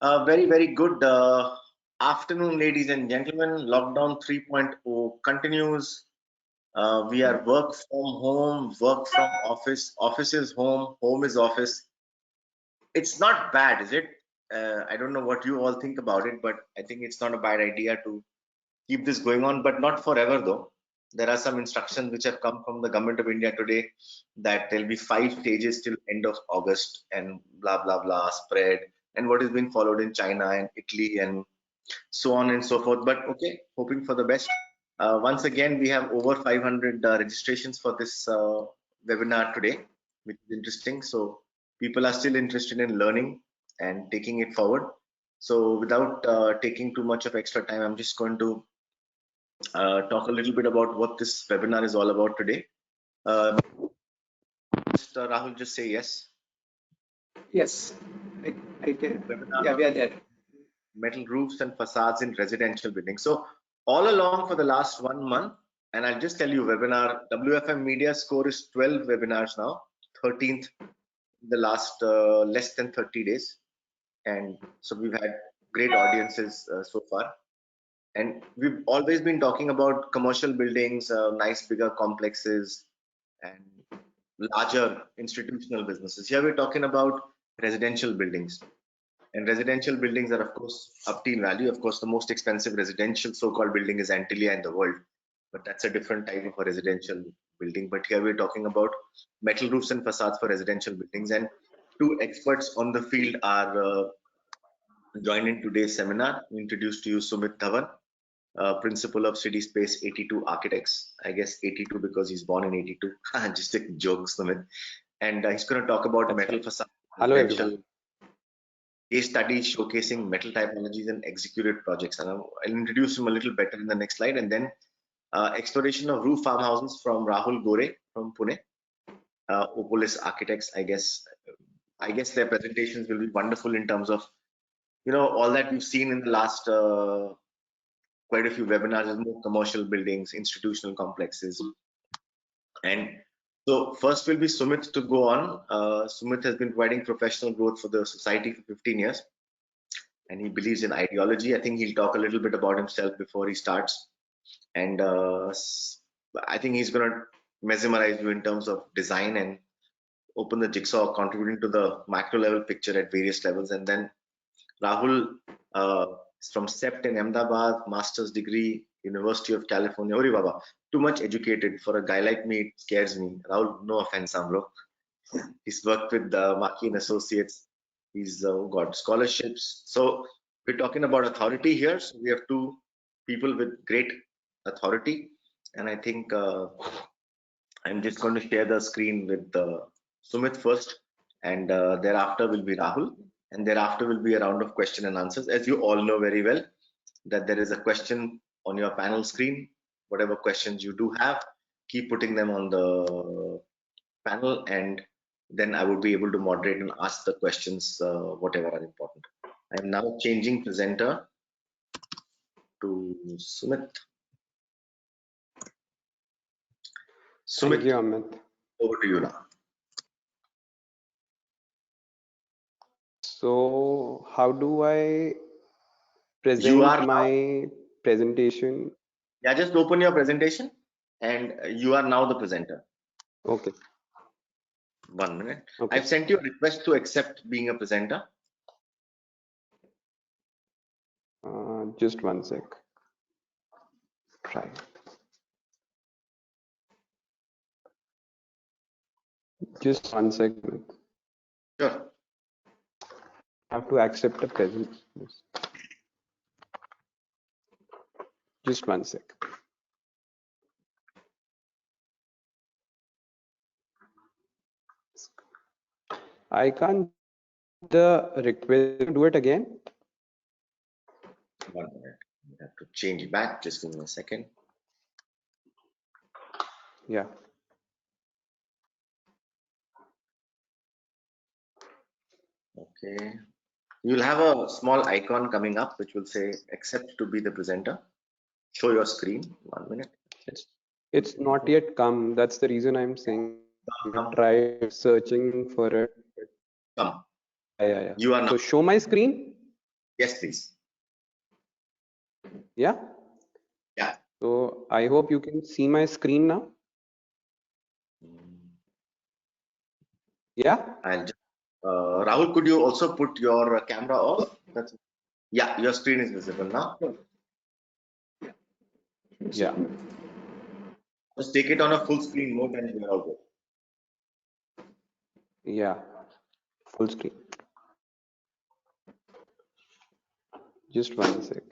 Very, very good afternoon, ladies and gentlemen. Lockdown 3.0 continues. We are work from home, work from office, office is home, home is office. It's not bad, is it? I don't know what you all think about it, but I think it's not a bad idea to keep this going on, but not forever though. There are some instructions which have come from the government of India today that there'll be 5 stages till end of August and blah blah blah spread, and what is being followed in China and Italy and so on and so forth. But okay, hoping for the best. Once again, we have over 500 registrations for this webinar today, which is interesting. So people are still interested in learning and taking it forward. So without taking too much of extra time, I'm just going to talk a little bit about what this webinar is all about today. Rahul, just say yes. Yes, I can. Yeah, we are there. Metal roofs and facades in residential buildings. So all along for the last 1 month, and I'll just tell you, webinar WFM Media score is 12 webinars now, 13th in the last less than 30 days, and so we've had great audiences so far. And we've always been talking about commercial buildings, nice bigger complexes, and larger institutional businesses. Here we're talking about residential buildings. And residential buildings are, of course, up in value. Of course, the most expensive residential so-called building is Antilia in the world, but that's a different type of a residential building. But here we're talking about metal roofs and facades for residential buildings. And two experts on the field are joined in today's seminar. We introduce to you Sumit Dhawan, principal of Cityspace 82 Architects. I guess 82 because he's born in 82. Just a joke, Sumit. And he's going to talk about metal facade. Hello, everyone. Case studies showcasing metal typologies and executed projects. And I'll introduce him a little better in the next slide. And then exploration of roof farmhouses from Rahul Gore from Pune. Opolis Architects. I guess their presentations will be wonderful in terms of, you know, all that we've seen in the last quite a few webinars is more commercial buildings, institutional complexes. And so first will be Sumit to go on. Sumit has been providing professional growth for the society for 15 years. And he believes in ideology. I think he'll talk a little bit about himself before he starts. And I think he's going to mesmerize you in terms of design and open the jigsaw, contributing to the macro level picture at various levels. And then Rahul is from CEPT in Ahmedabad, master's degree, University of California. Ori Baba, too much educated for a guy like me. It scares me. Rahul, no offense, bro. He's worked with Maki and Associates. He's got scholarships. So we're talking about authority here. So we have two people with great authority. And I think I'm just going to share the screen with Sumit first. And thereafter will be Rahul. And thereafter will be a round of question and answers. As you all know very well, that there is a question on your panel screen. Whatever questions you do have, keep putting them on the panel, and then I would be able to moderate and ask the questions, whatever are important. I am now changing presenter to Sumit. Sumit, thank you, Amit. over to you now. So how do I present my presentation? Yeah, just open your presentation and you are now the presenter. Okay. 1 minute. Okay. I've sent you a request to accept being a presenter. Just 1 sec. Try. Just 1 second. Sure. I have to accept the presence. Just 1 sec. I can't the request. Do it again. 1 minute. You have to change it back. Just give me a second. Yeah. Okay. You'll have a small icon coming up which will say accept to be the presenter. Show your screen. 1 minute. It's not yet come. That's the reason I'm saying. Try searching for it. Come. Yeah. You are now. So show my screen. Yes, please. Yeah. Yeah. So I hope you can see my screen now. Yeah. I'll just, Rahul, could you also put your camera off? Yeah, your screen is visible now. Yeah. Just take it on a full screen mode and we're all good. Yeah. Full screen. Just one sec.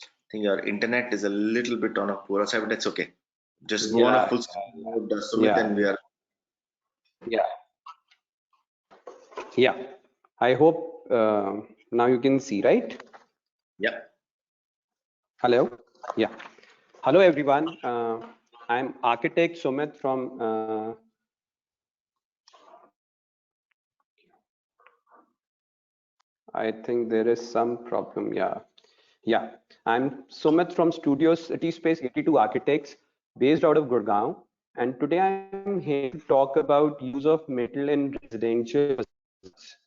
I think your internet is a little bit on a poorer side, but that's okay. Just go on a full screen mode, Sumit, and we are. Yeah. Yeah. I hope now you can see, right? Yeah. Hello. Yeah. Hello, everyone. I'm architect Sumit from. I think there is some problem. Yeah. Yeah. I'm Sumit from Studio Cityspace 82 Architects, based out of Gurgaon. And today I'm here to talk about use of metal in residential facades.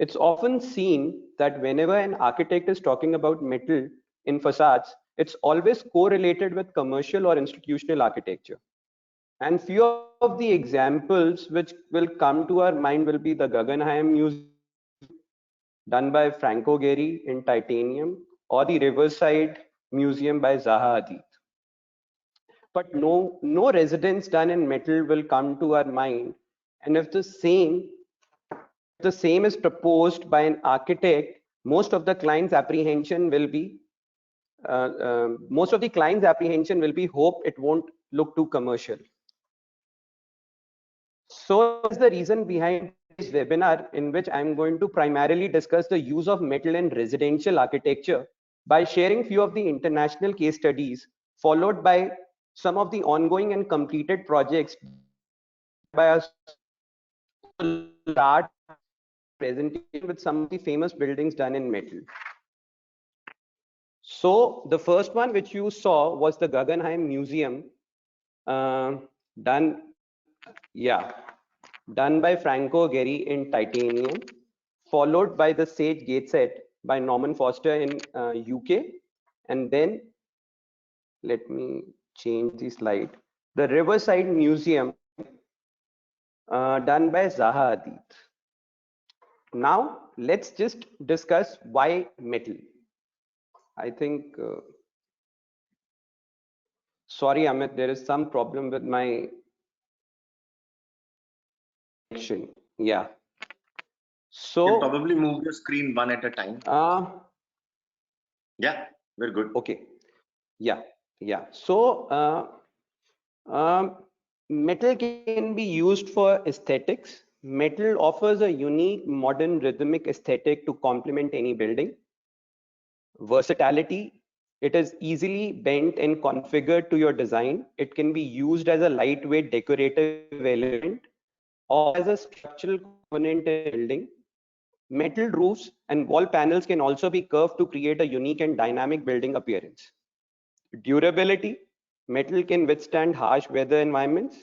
It's often seen that whenever an architect is talking about metal in facades, it's always correlated with commercial or institutional architecture. And few of the examples which will come to our mind will be the Guggenheim Museum done by Franco Gehry in titanium, or the Riverside Museum by Zaha Hadid. But no residence done in metal will come to our mind. And if the same is proposed by an architect, most of the client's apprehension will be hope it won't look too commercial. So that's the reason behind this webinar, in which I'm going to primarily discuss the use of metal in residential architecture by sharing few of the international case studies, followed by some of the ongoing and completed projects by us large presentation with some of the famous buildings done in metal. So the first one which you saw was the Guggenheim Museum, done by Franco Gehry in titanium, followed by the Sage Gateshead by Norman Foster in UK, and then let me change the slide. The Riverside Museum, done by Zaha Hadid. Now let's just discuss why metal. I think, sorry Amit, there is some problem with my connection. Yeah. So You can probably move your screen one at a time. Yeah, we're good. Okay. Yeah. So metal can be used for aesthetics. Metal offers a unique modern rhythmic aesthetic to complement any building. Versatility, it is easily bent and configured to your design. It can be used as a lightweight decorative element or as a structural component in a building. Metal roofs and wall panels can also be curved to create a unique and dynamic building appearance. Durability, metal can withstand harsh weather environments.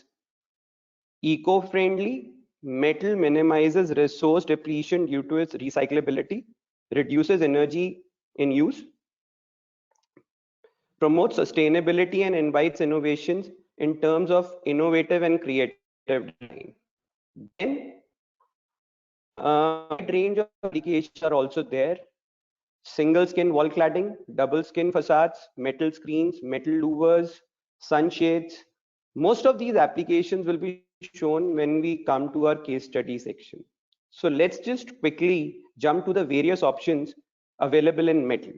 Eco-friendly, metal minimizes resource depletion due to its recyclability, reduces energy in use, promotes sustainability, and invites innovations in terms of innovative and creative design. Then, a wide range of applications are also there. Single skin wall cladding, double skin facades, metal screens, metal louvers, sunshades. Most of these applications will be shown when we come to our case study section. So let's just quickly jump to the various options available in metal.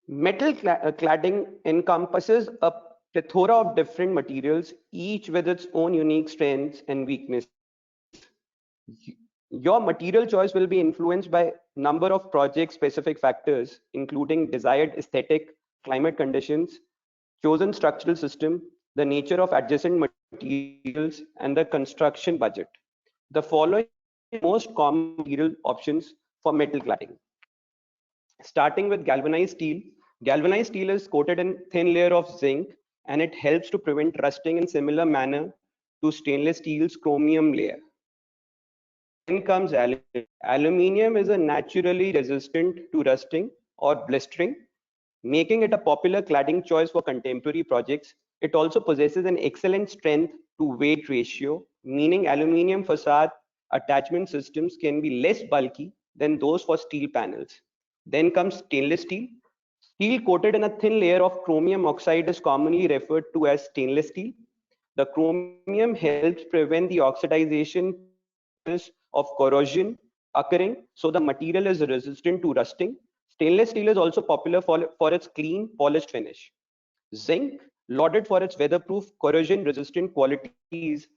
Metal cladding encompasses a plethora of different materials, each with its own unique strengths and weaknesses. Your material choice will be influenced by number of project specific factors, including desired aesthetic, climate conditions, chosen structural system, the nature of adjacent materials, and the construction budget. The following are the most common material options for metal cladding. Starting with galvanized steel. Galvanized steel is coated in thin layer of zinc, and it helps to prevent rusting in similar manner to stainless steel's chromium layer. comes aluminium. Aluminium is a naturally resistant to rusting or blistering, making it a popular cladding choice for contemporary projects. It also possesses an excellent strength to weight ratio, meaning aluminium facade attachment systems can be less bulky than those for steel panels. Then comes stainless steel. Steel coated in a thin layer of chromium oxide is commonly referred to as stainless steel. The chromium helps prevent the oxidization process of corrosion occurring, so the material is resistant to rusting. Stainless steel is also popular for its clean, polished finish. Zinc, lauded for its weatherproof, corrosion-resistant qualities,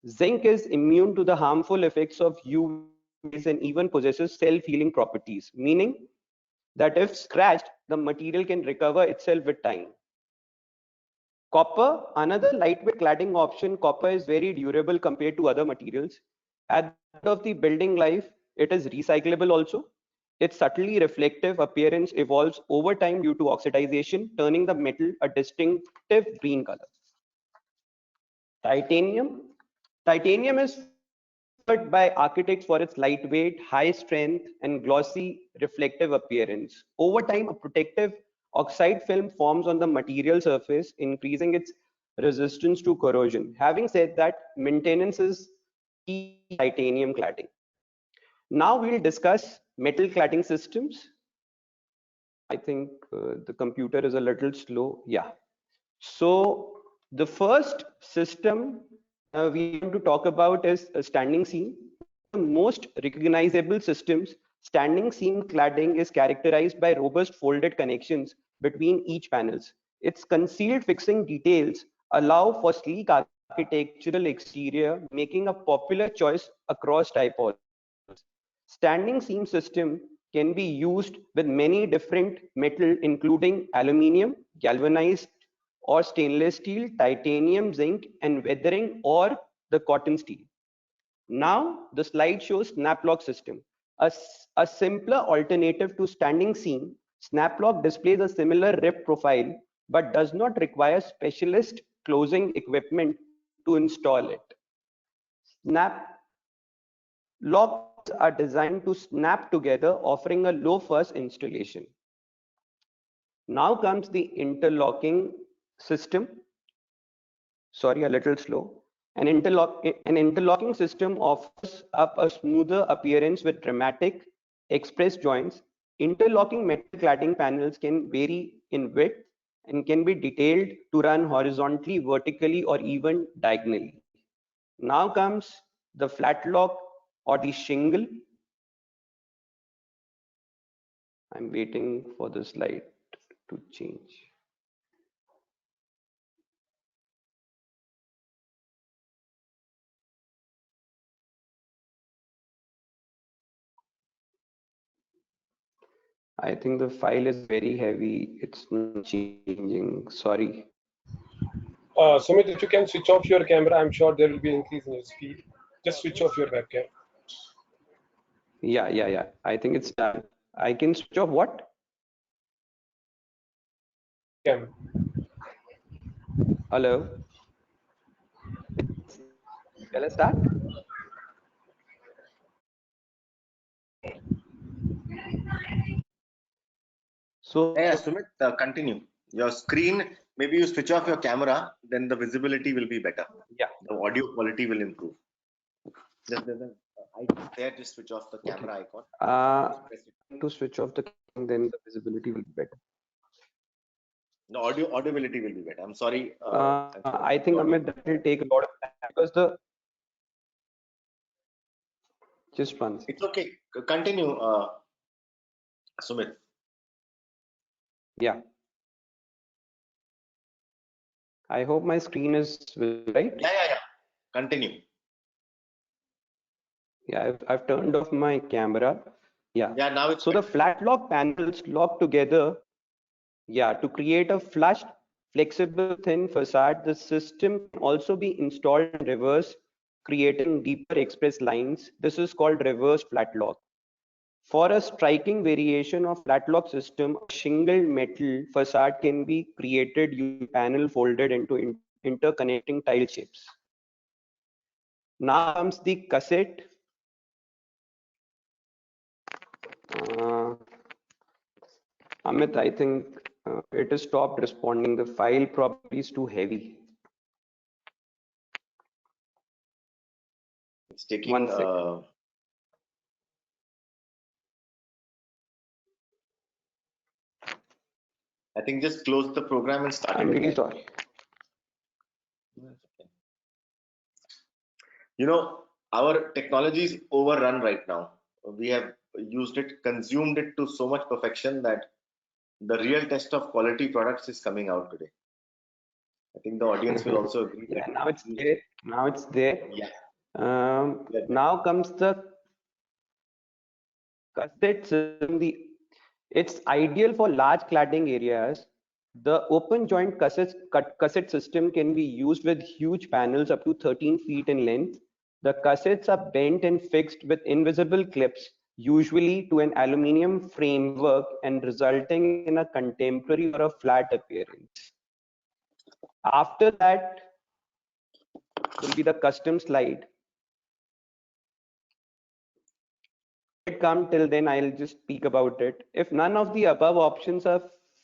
zinc is immune to the harmful effects of UV rays and even possesses self-healing properties, meaning that if scratched, the material can recover itself with time. Copper, another lightweight cladding option, copper is very durable compared to other materials. At the end of the building life, it is recyclable also. Its subtly reflective appearance evolves over time due to oxidization, turning the metal a distinctive green color. Titanium. Titanium is favored by architects for its lightweight, high strength, and glossy reflective appearance. Over time, a protective oxide film forms on the material surface, increasing its resistance to corrosion. Having said that, maintenance is key in titanium cladding. Now we'll discuss metal cladding systems. I think the computer is a little slow. Yeah. So the first system we are going to talk about is a standing seam. One of the most recognizable systems, standing seam cladding is characterized by robust folded connections between each panels. Its concealed fixing details allow for sleek architectural exterior, making a popular choice across typologies. Standing seam system can be used with many different metal, including aluminium, galvanized or stainless steel, titanium, zinc, and weathering or the cotton steel. Now the slide shows snap lock system. A simpler alternative to standing seam, snap lock displays a similar rip profile but does not require specialist closing equipment to install it. Snap locks are designed to snap together, offering a low fuss installation. Now comes the interlocking system. Sorry, a little slow. An interlocking system offers up a smoother appearance with dramatic express joints. Interlocking metal cladding panels can vary in width and can be detailed to run horizontally, vertically, or even diagonally. Now comes the flat lock or the shingle. I'm waiting for the slide to change. I think the file is very heavy. It's not changing. Sorry. Sumit, if you can switch off your camera, I'm sure there will be an increase in your speed. Just switch off your webcam. Yeah. I think it's done. I can switch off what? Cam. Hello. Shall I start? So Yeah, Sumit, continue. Your screen, maybe you switch off your camera, then the visibility will be better. yeah. The audio quality will improve. Just there's an icon there, just switch off the camera icon. Just press it. To switch off the camera, then the visibility will be better. The audibility will be better. I'm sorry. I think Amit, that will take a lot of time because the just one second. It's okay. Continue, Sumit. Yeah. I hope my screen is visible, right? Yeah. Continue. Yeah, I've turned off my camera. Yeah. Yeah, now it's So the better. flat lock panels lock together, yeah, to create a flushed, flexible, thin facade. The system can also be installed in reverse, creating deeper express lines. This is called reverse flat lock. For a striking variation of flat lock system, a shingled metal facade can be created using panel folded into interconnecting tile shapes. Now comes the cassette Amit, I think it has stopped responding. The file probably is too heavy. It's taking. One sec. I think just close the program and start I'm it really again. sorry. You know, our technology is overrun right now. We have used it, consumed it to so much perfection that the real test of quality products is coming out today. I think the audience will also agree. Yeah, now it's there. Now it's there. Yeah. Now comes the cassette system. It's ideal for large cladding areas. The open joint cassette system can be used with huge panels up to 13 feet in length. The cassettes are bent and fixed with invisible clips, usually to an aluminium framework, and resulting in a contemporary or a flat appearance. After that will be the custom slide. Come till then, I'll just speak about it. If none of the above options are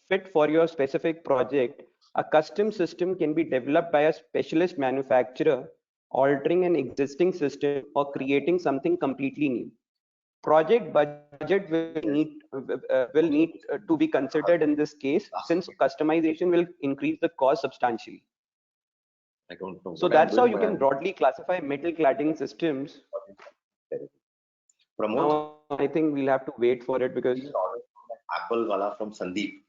fit for your specific project, a custom system can be developed by a specialist manufacturer, altering an existing system or creating something completely new. Project budget will need to be considered in this case, since customization will increase the cost substantially. I don't know. So that's how you can broadly classify metal cladding systems. Pramod, I think we'll have to wait for it because Apple wala from Sandeep.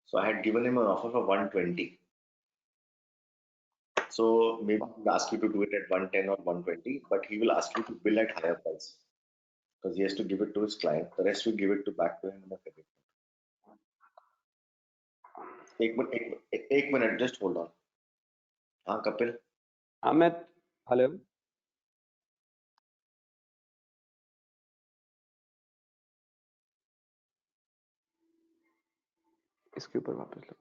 So I had given him an offer for 120. So maybe he'll ask you to do it at 110 or 120, but he will ask you to bill at higher price because he has to give it to his client. The rest will give it back to him in a credit. एक minute, just hold on. हाँ Kapil. Amit, hello. इसके ऊपर वापस लो.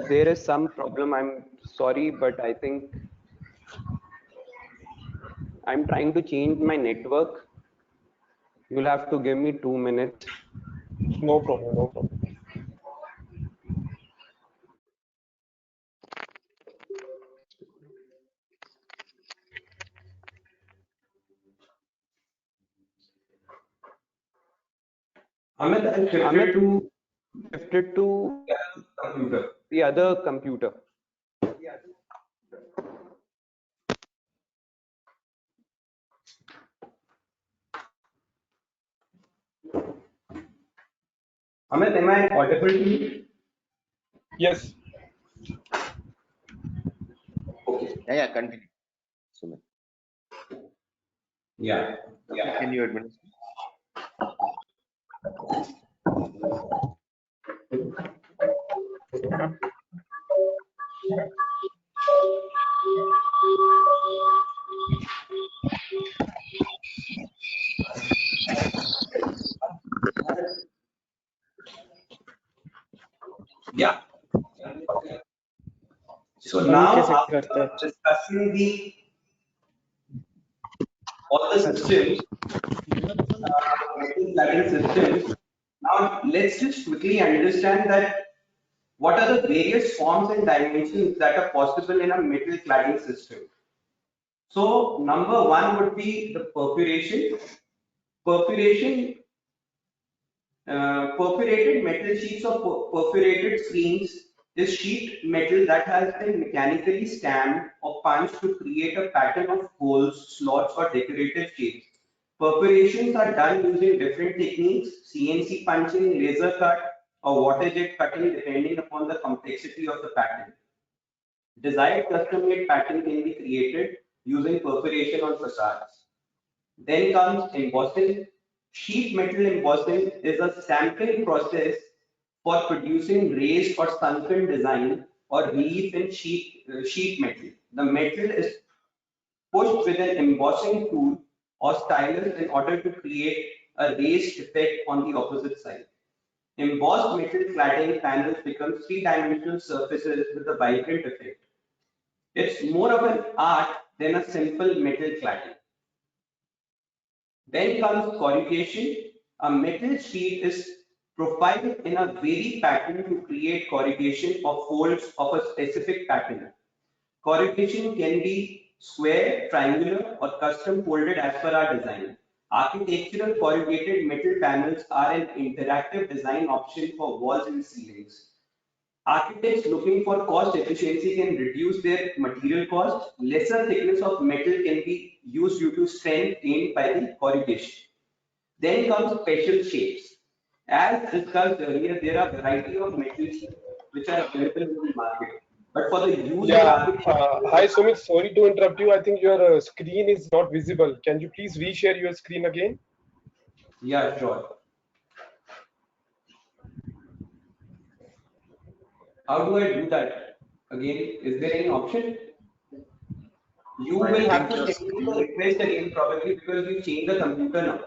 There is some problem. I'm sorry, but I think I'm trying to change my network. You'll have to give me 2 minutes. No problem, no problem. Amit, I shifted to the other computer. Amit, am I audible to you? Yes. Okay. Yeah, continue. Sumit. Yeah. Can you administer? Yeah. So now after discussing all the systems, metal cladding systems, now let's just quickly understand that what are the various forms and dimensions that are possible in a metal cladding system. So number one would be the perforation. Perforated metal sheets or perforated screens is sheet metal that has been mechanically stamped or punched to create a pattern of holes, slots, or decorative shapes. Perforations are done using different techniques: CNC punching, laser cut, or water jet cutting, depending upon the complexity of the pattern. Desired custom-made pattern can be created using perforation on facades. Then comes embossing. Sheet metal embossing is a sampling process for producing raised or sunken design or relief in sheet metal. The metal is pushed with an embossing tool or stylus in order to create a raised effect on the opposite side. Embossed metal cladding panels become three-dimensional surfaces with a vibrant effect. It's more of an art than a simple metal cladding. Then comes corrugation. A metal sheet is profiled in a varied pattern to create corrugation of folds of a specific pattern. Corrugation can be square, triangular, or custom folded as per our design. Architectural corrugated metal panels are an interactive design option for walls and ceilings. Architects looking for cost efficiency can reduce their material cost. Lesser thickness of metal can be used due to strength gained by the corrugation. Then comes special shapes. As discussed earlier, there are a variety of metal sheets which are available in the market. But for the use in Yeah. architecture, Hi, Sumit. Sorry to interrupt you. I think your screen is not visible. Can you please reshare your screen again? yeah, sure. How do I do that? Again, is there any option? You I will have think to your send me the screen. request again, probably because you changed the computer now.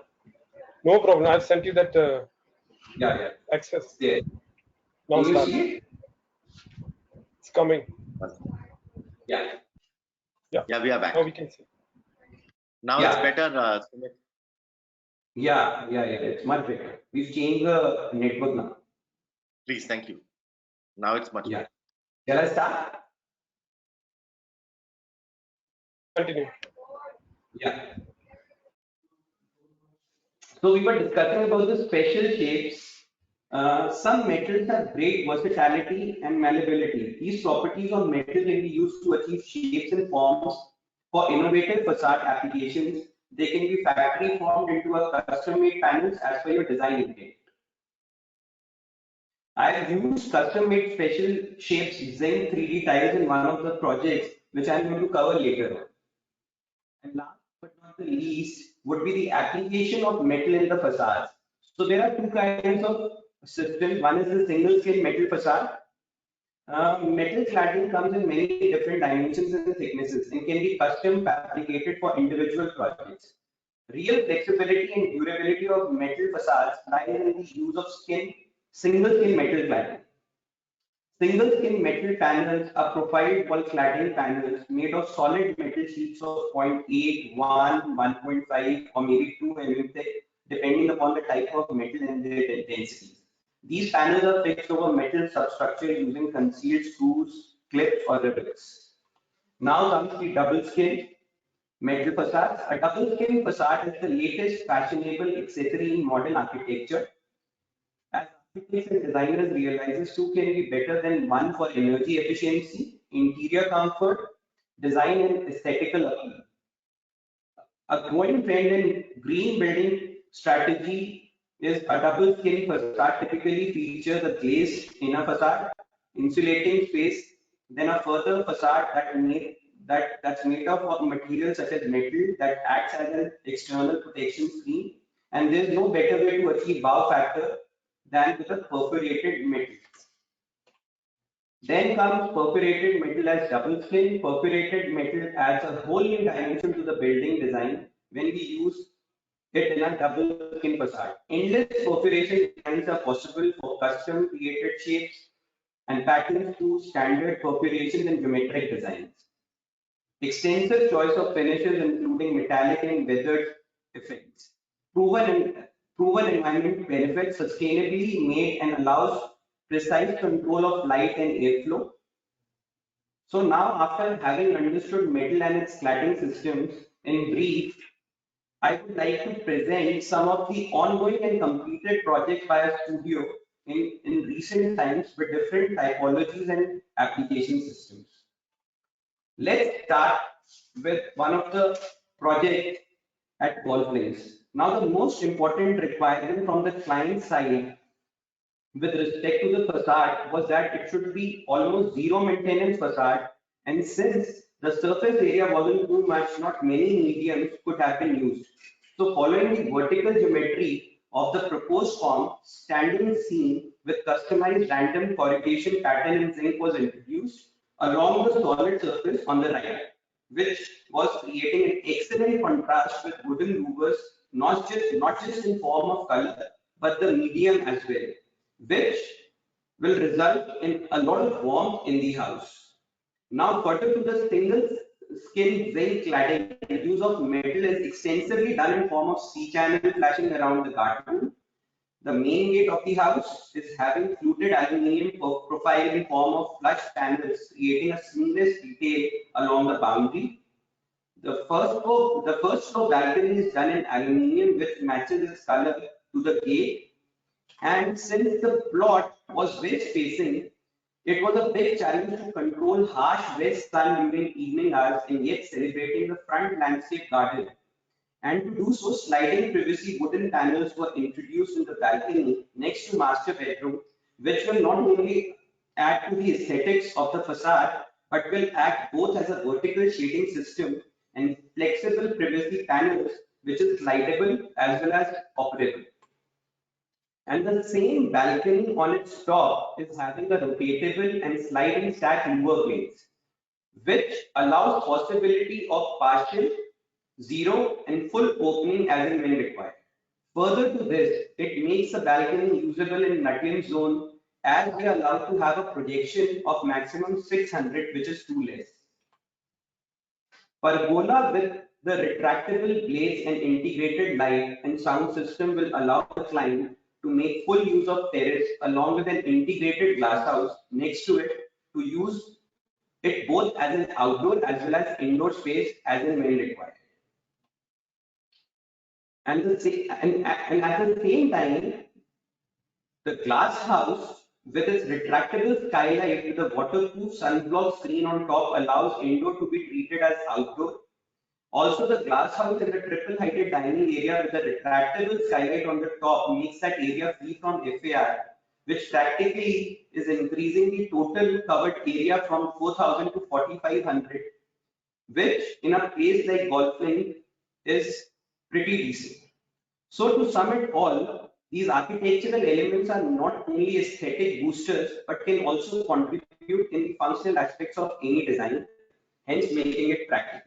No problem. I've sent you that Yeah, yeah. access. It's there. Now Can you start. see it? It's coming. Yeah. Yeah. Yeah, we are back. Now we can see. Now it's Yeah. better, Sumit. Yeah. It's much better. We've changed the network now. Please, thank you. Now it's much Yeah. better. Shall I start? Continue. Yeah. So we were discussing about the special shapes. Some metals have great versatility and malleability. These properties of metal can be used to achieve shapes and forms for innovative facade applications. They can be factory formed into a custom-made panels as per your design intent. I've used custom-made special shapes zinc 3D tiles in one of the projects, which I'm going to cover later. And last but not the least would be the application of metal in the facades. So there are two kinds of systems. One is the single skin metal facade. Metal cladding comes in many different dimensions and thicknesses and can be custom fabricated for individual projects. Real flexibility and durability of metal facades lies in the use of single skin metal cladding. Single skin metal panels are profiled wall cladding panels made of solid metal sheets of 0.8, 1, 1.5, or maybe 2 mm thick, depending upon the type of metal and their densities. These panels are fixed over metal substructure using concealed screws, clips, or rivets. Now comes the double skin metal facades. A double skin facade is the latest fashionable accessory in modern architecture. As architects and designers realizes two can be better than one for energy efficiency, interior comfort, design and aesthetical appeal. A growing trend in green building strategy is a double skin facade typically features a glazed inner facade, insulating space, then a further facade that's made of materials such as metal that acts as an external protection screen. And there's no better way to achieve wow factor than with a perforated metal. Then comes perforated metal as double skin. Perforated metal adds a whole new dimension to the building design when we use it in a double skin facade. Endless perforation designs are possible for custom created shapes and patterns to standard perforations and geometric designs. Extensive choice of finishes including metallic and weathered effects. Proven, proven environment benefits, sustainably made and allows precise control of light and airflow. So now after having understood metal and its cladding systems in brief, I would like to present some of the ongoing and completed projects by a studio in recent times with different typologies and application systems. Let's start with one of the projects at golf links. Now, the most important requirement from the client side with respect to the facade was that it should be almost zero maintenance facade. And since the surface area wasn't too much, not many mediums could have been used. So following the vertical geometry of the proposed form, standing seam with customized random corrugation pattern in zinc was introduced along the solid surface on the right, which was creating an excellent contrast with wooden louvers, not just in form of color, but the medium as well. which will result in a lot of warmth in the house. Now, further to the single skin zinc cladding, use of metal is extensively done in form of C-channel flashing around the garden. The main gate of the house is having fluted aluminium profile in form of flush panels, creating a seamless detail along the boundary. The first floor balcony is done in aluminium, which matches its color to the gate. And since the plot was west facing, it was a big challenge to control harsh west sun during evening hours and yet celebrating the front landscape garden. And to do so, sliding privacy wooden panels were introduced in the balcony next to master bedroom, which will not only add to the aesthetics of the facade, but will act both as a vertical shading system and flexible privacy panels, which is slidable as well as operable. And the same balcony on its top is having a rotatable and sliding stack louver plates, which allows possibility of partial, zero, and full opening as and when required. Further to this, it makes the balcony usable in Nuttall zone as we are allowed to have a projection of maximum 600, which is too less. Pergola with the retractable blades and integrated light and sound system will allow the client to make full use of terrace along with an integrated glass house next to it to use it both as an outdoor as well as indoor space as and when required. And at the same time, the glass house with its retractable skylight with a waterproof sunblock screen on top allows indoor to be treated as outdoor. Also, the glass house in the triple heighted dining area with a retractable skylight on the top makes that area free from FAR, which practically is increasing the total covered area from 4,000 to 4,500, which in a place like golfing is pretty decent. So to sum it all, these architectural elements are not only aesthetic boosters, but can also contribute in the functional aspects of any design, hence making it practical.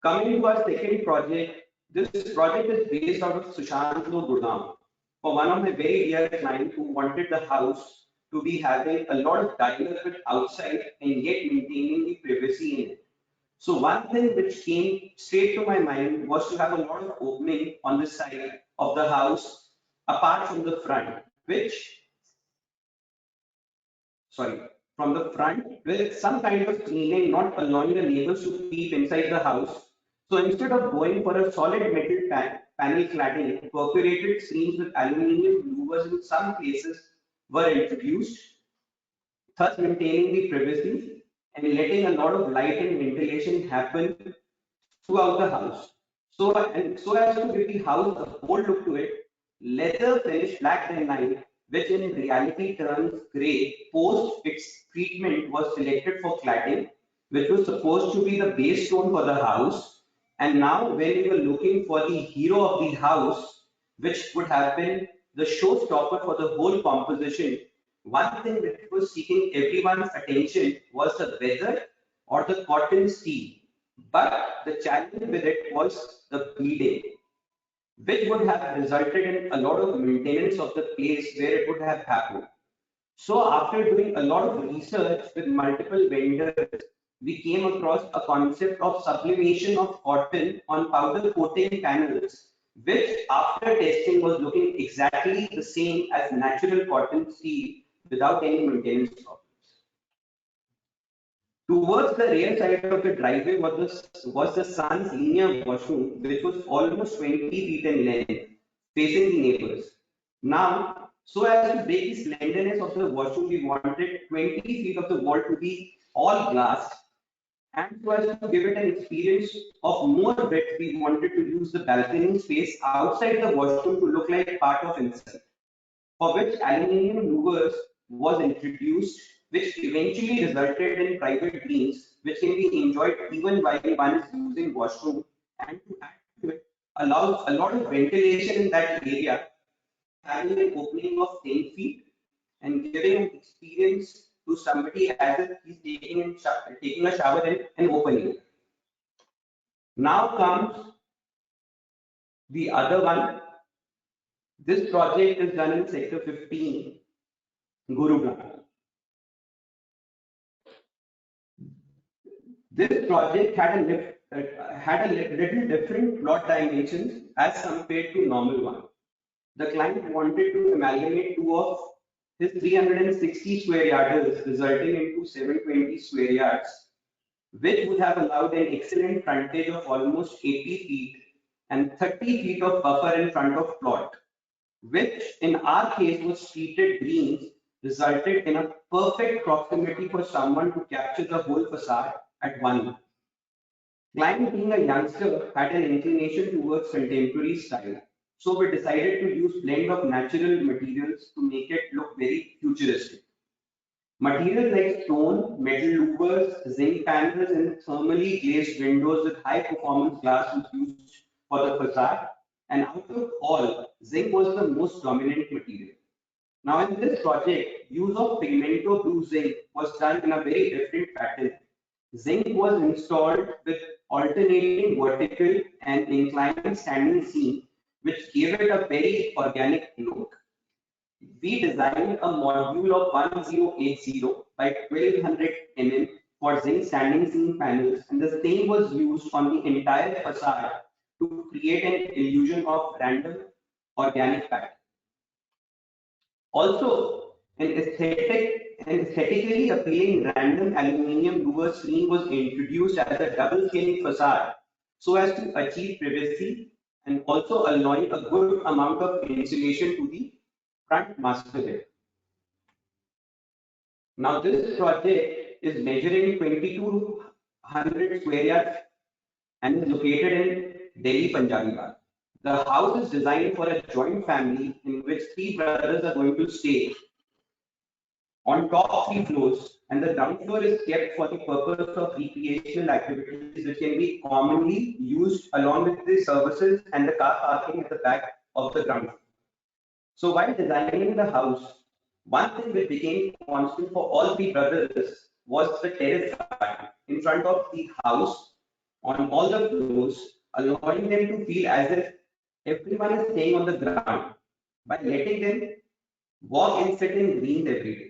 Coming to our second project, this project is based out of Sushantpur, Gurgaon, for one of my very dear clients who wanted the house to be having a lot of diagonal outside and yet maintaining the privacy in it. So one thing which came straight to my mind was to have a lot of opening on the side of the house apart from the front, sorry, from the front with some kind of cleaning, not allowing the neighbors to peep inside the house. So instead of going for a solid metal panel cladding, perforated screens with aluminium louvers in some places were introduced, thus maintaining the privacy and letting a lot of light and ventilation happen throughout the house. So as to give the house a bold look to it, leather finish black granite, which in reality turns grey post its treatment was selected for cladding, which was supposed to be the base tone for the house. And now when we were looking for the hero of the house, which would have been the showstopper for the whole composition, one thing that was seeking everyone's attention was the weather or the cotton steel. But the challenge with it was the bleeding, which would have resulted in a lot of maintenance of the place where it would have happened. So after doing a lot of research with multiple vendors, we came across a concept of sublimation of cotton on powder coating panels, which after testing was looking exactly the same as natural cotton steel without any maintenance problems. Towards the rear side of the driveway was the son's linear washroom, which was almost 20 feet in length, facing the neighbors. Now, so as to break the slenderness of the washroom, we wanted 20 feet of the wall to be all glass. And so as to give it an experience of more width, we wanted to use the balcony space outside the washroom to look like part of inside, for which aluminium louvers was introduced, which eventually resulted in private beams, which can be enjoyed even while one is using washroom, and to add to it, allows a lot of ventilation in that area, having an opening of 10 feet and giving an experience to somebody as if he's taking a shower in an open area. Now comes the other one, This project is done in Sector 15, Gurugram. This project had a little different plot dimensions as compared to normal one. The client wanted to amalgamate two of his 360 square yards, resulting into 720 square yards, which would have allowed an excellent frontage of almost 80 feet and 30 feet of buffer in front of plot, which in our case was treated greens, resulted in a perfect proximity for someone to capture the whole facade at one. Client, being a youngster, had an inclination towards contemporary style, so we decided to use blend of natural materials to make it look very futuristic. Materials like stone, metal louvers, zinc panels, and thermally glazed windows with high performance glass was used for the facade, and out of all, zinc was the most dominant material. Now, in this project, use of pigmento blue zinc was done in a very different pattern. Zinc was installed with alternating vertical and inclined standing seam, which gave it a very organic look. We designed a module of 1080 by 1200 mm for zinc standing seam panels, and the same was used on the entire facade to create an illusion of random organic pattern. Also, an aesthetically appealing random aluminium louver screen was introduced as a double scaling facade so as to achieve privacy and also allowing a good amount of insulation to the front master bed. Now, this project is measuring 2200 square yards and is located in Delhi, Punjabi. The house is designed for a joint family in which three brothers are going to stay on top three floors, and the ground floor is kept for the purpose of recreational activities which can be commonly used along with the services and the car parking at the back of the ground floor. So while designing the house, one thing which became constant for all three brothers was the terrace garden in front of the house on all the floors, allowing them to feel as if everyone is staying on the ground by letting them walk and sit in greens every day.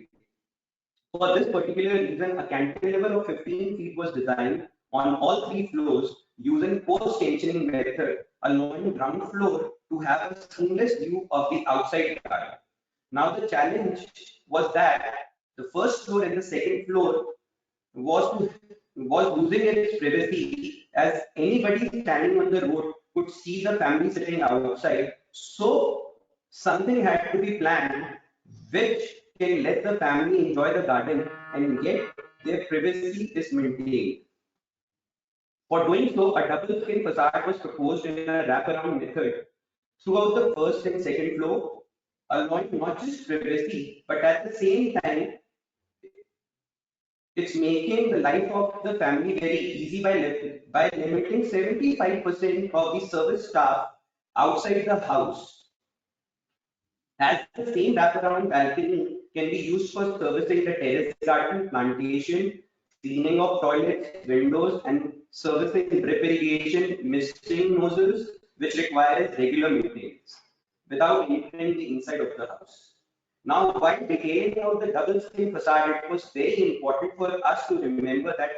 For this particular reason, a cantilever of 15 feet was designed on all three floors using post-tensioning method, allowing ground floor to have a seamless view of the outside garden. Now the challenge was that the first floor and the second floor was losing its privacy as anybody standing on the road could see the family sitting outside. So something had to be planned which can let the family enjoy the garden and yet their privacy is maintained. For doing so, a double skin facade was proposed in a wraparound method throughout the first and second floor, allowing not just privacy, but at the same time, it's making the life of the family very easy by limiting 75% of the service staff outside the house. As the same wraparound balcony can be used for servicing the terrace garden, plantation, cleaning of toilets, windows, and servicing drip irrigation, misting nozzles, which requires regular maintenance without entering the inside of the house. Now, while detailing out the double skin facade, it was very important for us to remember that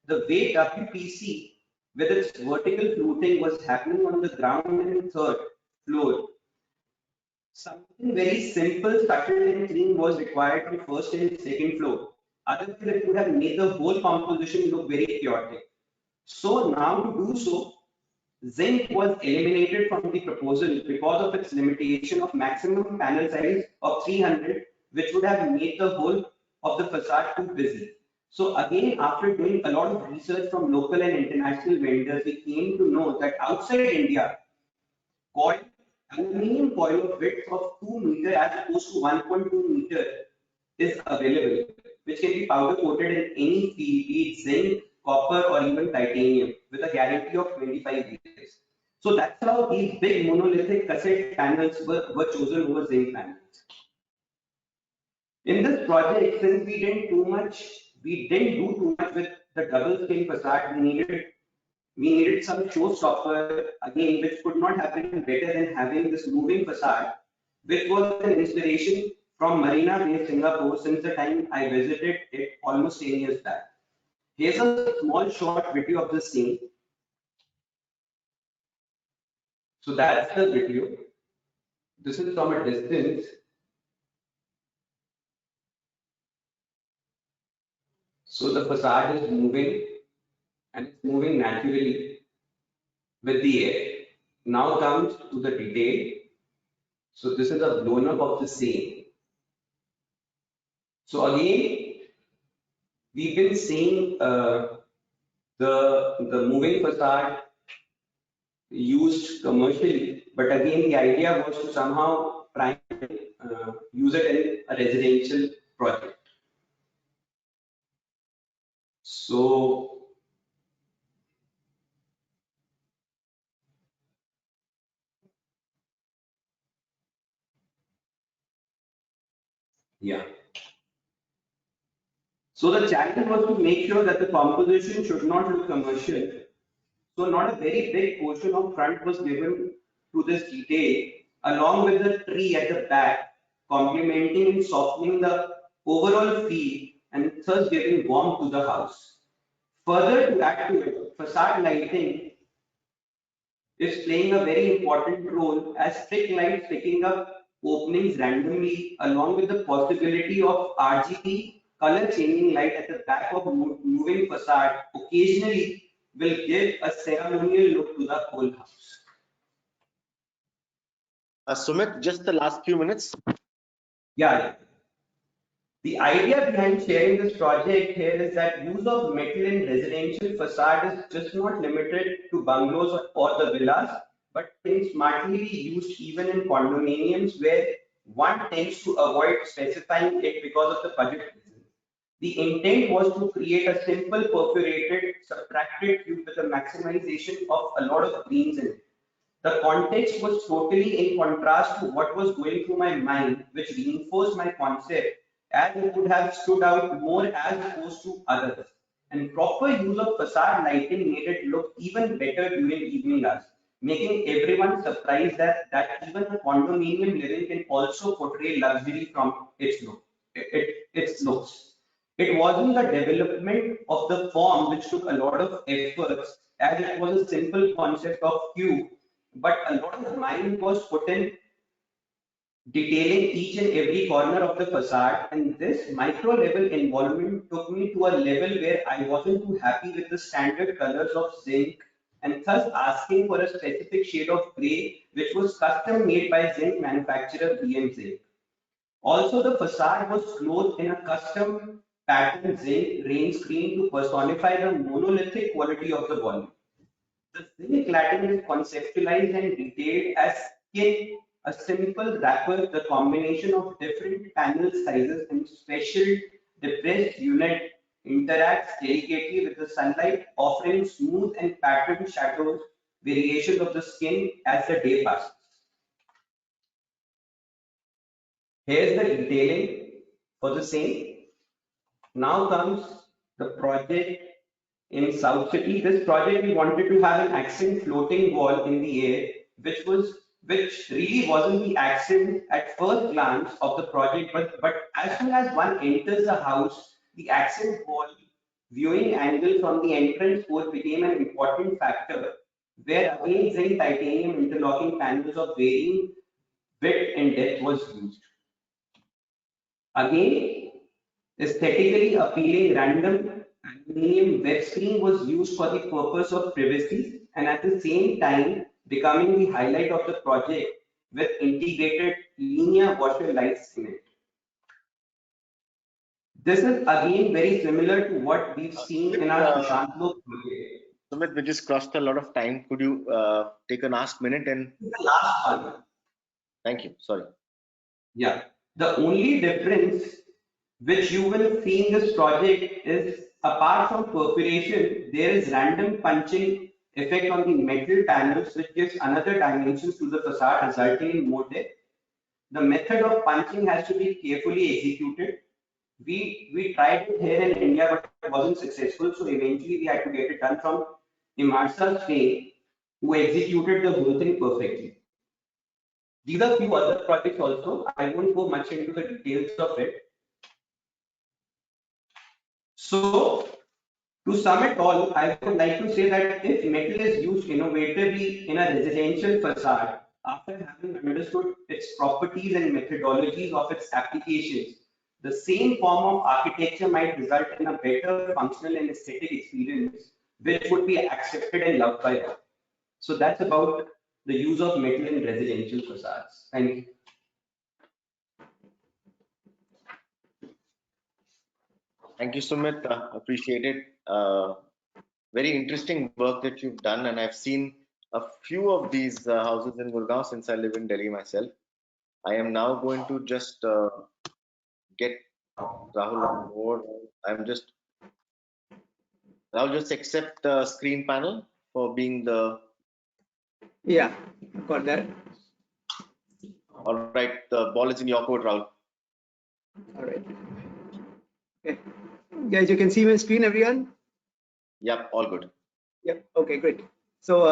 the way WPC with its vertical fluting was happening on the ground and third floor, something very simple, subtle, and clean was required on first and second floor. Otherwise, it would have made the whole composition look very chaotic. So now to do so, zinc was eliminated from the proposal because of its limitation of maximum panel size of 300, which would have made the whole of the facade too busy. So again, after doing a lot of research from local and international vendors, we came to know that outside India, coil, aluminium coil of width of 2 meter as opposed to 1.2 meter is available, which can be powder coated in any steel, be it zinc, copper, or even titanium, with a guarantee of 25 years. So that's how these big monolithic cassette panels were chosen over zinc panels. In this project, since we didn't do too much with the double skin facade, we needed some showstopper again, which could not have been better than having this moving facade, which was an inspiration from Marina Bay, Singapore, since the time I visited it almost 10 years back. Here's a small short video of the scene. So that's the video. This is from a distance. So the facade is moving and it's moving naturally with the air. Now comes to the detail. So this is a blown up of the same. So again, we've been seeing the moving facade used commercially, but again the idea was to somehow try and use it in a residential project. So yeah. So the challenge was to make sure that the composition should not look commercial. So not a very big portion of front was given to this detail, along with the tree at the back, complementing and softening the overall feel and thus giving warmth to the house. Further to add to it, facade lighting is playing a very important role as strict lights picking up openings randomly, along with the possibility of RGB color changing light at the back of moving facade occasionally will give a ceremonial look to the whole house. Sumit, just the last few minutes. Yeah. The idea behind sharing this project here is that use of metal in residential facade is just not limited to bungalows or the villas, but can smartly be used even in condominiums where one tends to avoid specifying it because of the budget reasons. The intent was to create a simple perforated subtracted tube with a maximization of a lot of greens in it. The context was totally in contrast to what was going through my mind, which reinforced my concept as it would have stood out more as opposed to others. And proper use of facade lighting made it look even better during evening hours, making everyone surprised that even a condominium living can also portray luxury from its looks. It wasn't the development of the form which took a lot of efforts, as it was a simple concept of cube, but a lot of mind was put in detailing each and every corner of the facade, and this micro level involvement took me to a level where I wasn't too happy with the standard colors of zinc and thus asking for a specific shade of grey which was custom made by zinc manufacturer BM Zinc. Also, the facade was clothed in a custom pattern zinc rain screen to personify the monolithic quality of the volume. The zinc cladding is conceptualized and detailed as skin, a simple wrapper, the combination of different panel sizes and special depressed unit interacts delicately with the sunlight, offering smooth and patterned shadows, variations of the skin as the day passes. Here's the detailing for the same. Now comes the project in South City. This project we wanted to have an accent floating wall in the air, which really wasn't the accent at first glance of the project, but as soon as one enters the house, the accent wall viewing angle from the entrance port became an important factor, where again zinc titanium interlocking panels of varying width and depth was used. Again, aesthetically appealing random aluminum web screen was used for the purpose of privacy and at the same time becoming the highlight of the project with integrated linear washer lights in it. This is again very similar to what we've seen in our Sushantlo project. Sumit, we just crossed a lot of time. Could you take a last minute and The last one. thank you. Sorry. Yeah. The only difference which you will see in this project is apart from perforation, there is random punching effect on the metal panels which gives another dimensions to the facade resulting in more depth. The method of punching has to be carefully executed. We tried it here in India but it wasn't successful, so eventually we had to get it done from Imarsa Spain, who executed the whole thing perfectly. These are few other projects also. I won't go much into the details of it. So, to sum it all, I would like to say that if metal is used innovatively in a residential facade, after having understood its properties and methodologies of its applications, the same form of architecture might result in a better functional and aesthetic experience, which would be accepted and loved by all. So that's about the use of metal in residential facades. Thank you. Thank you, Sumit. Appreciate it. Very interesting work that you've done, and I've seen a few of these houses in Gurgaon since I live in Delhi myself. I am now going to just get Rahul on board. I'll just accept the screen panel for being the. Yeah, got that. All right, the ball is in your court, Rahul. All right. Okay. Guys, you can see my screen, everyone? Yep, all good. Yep. Okay, great. So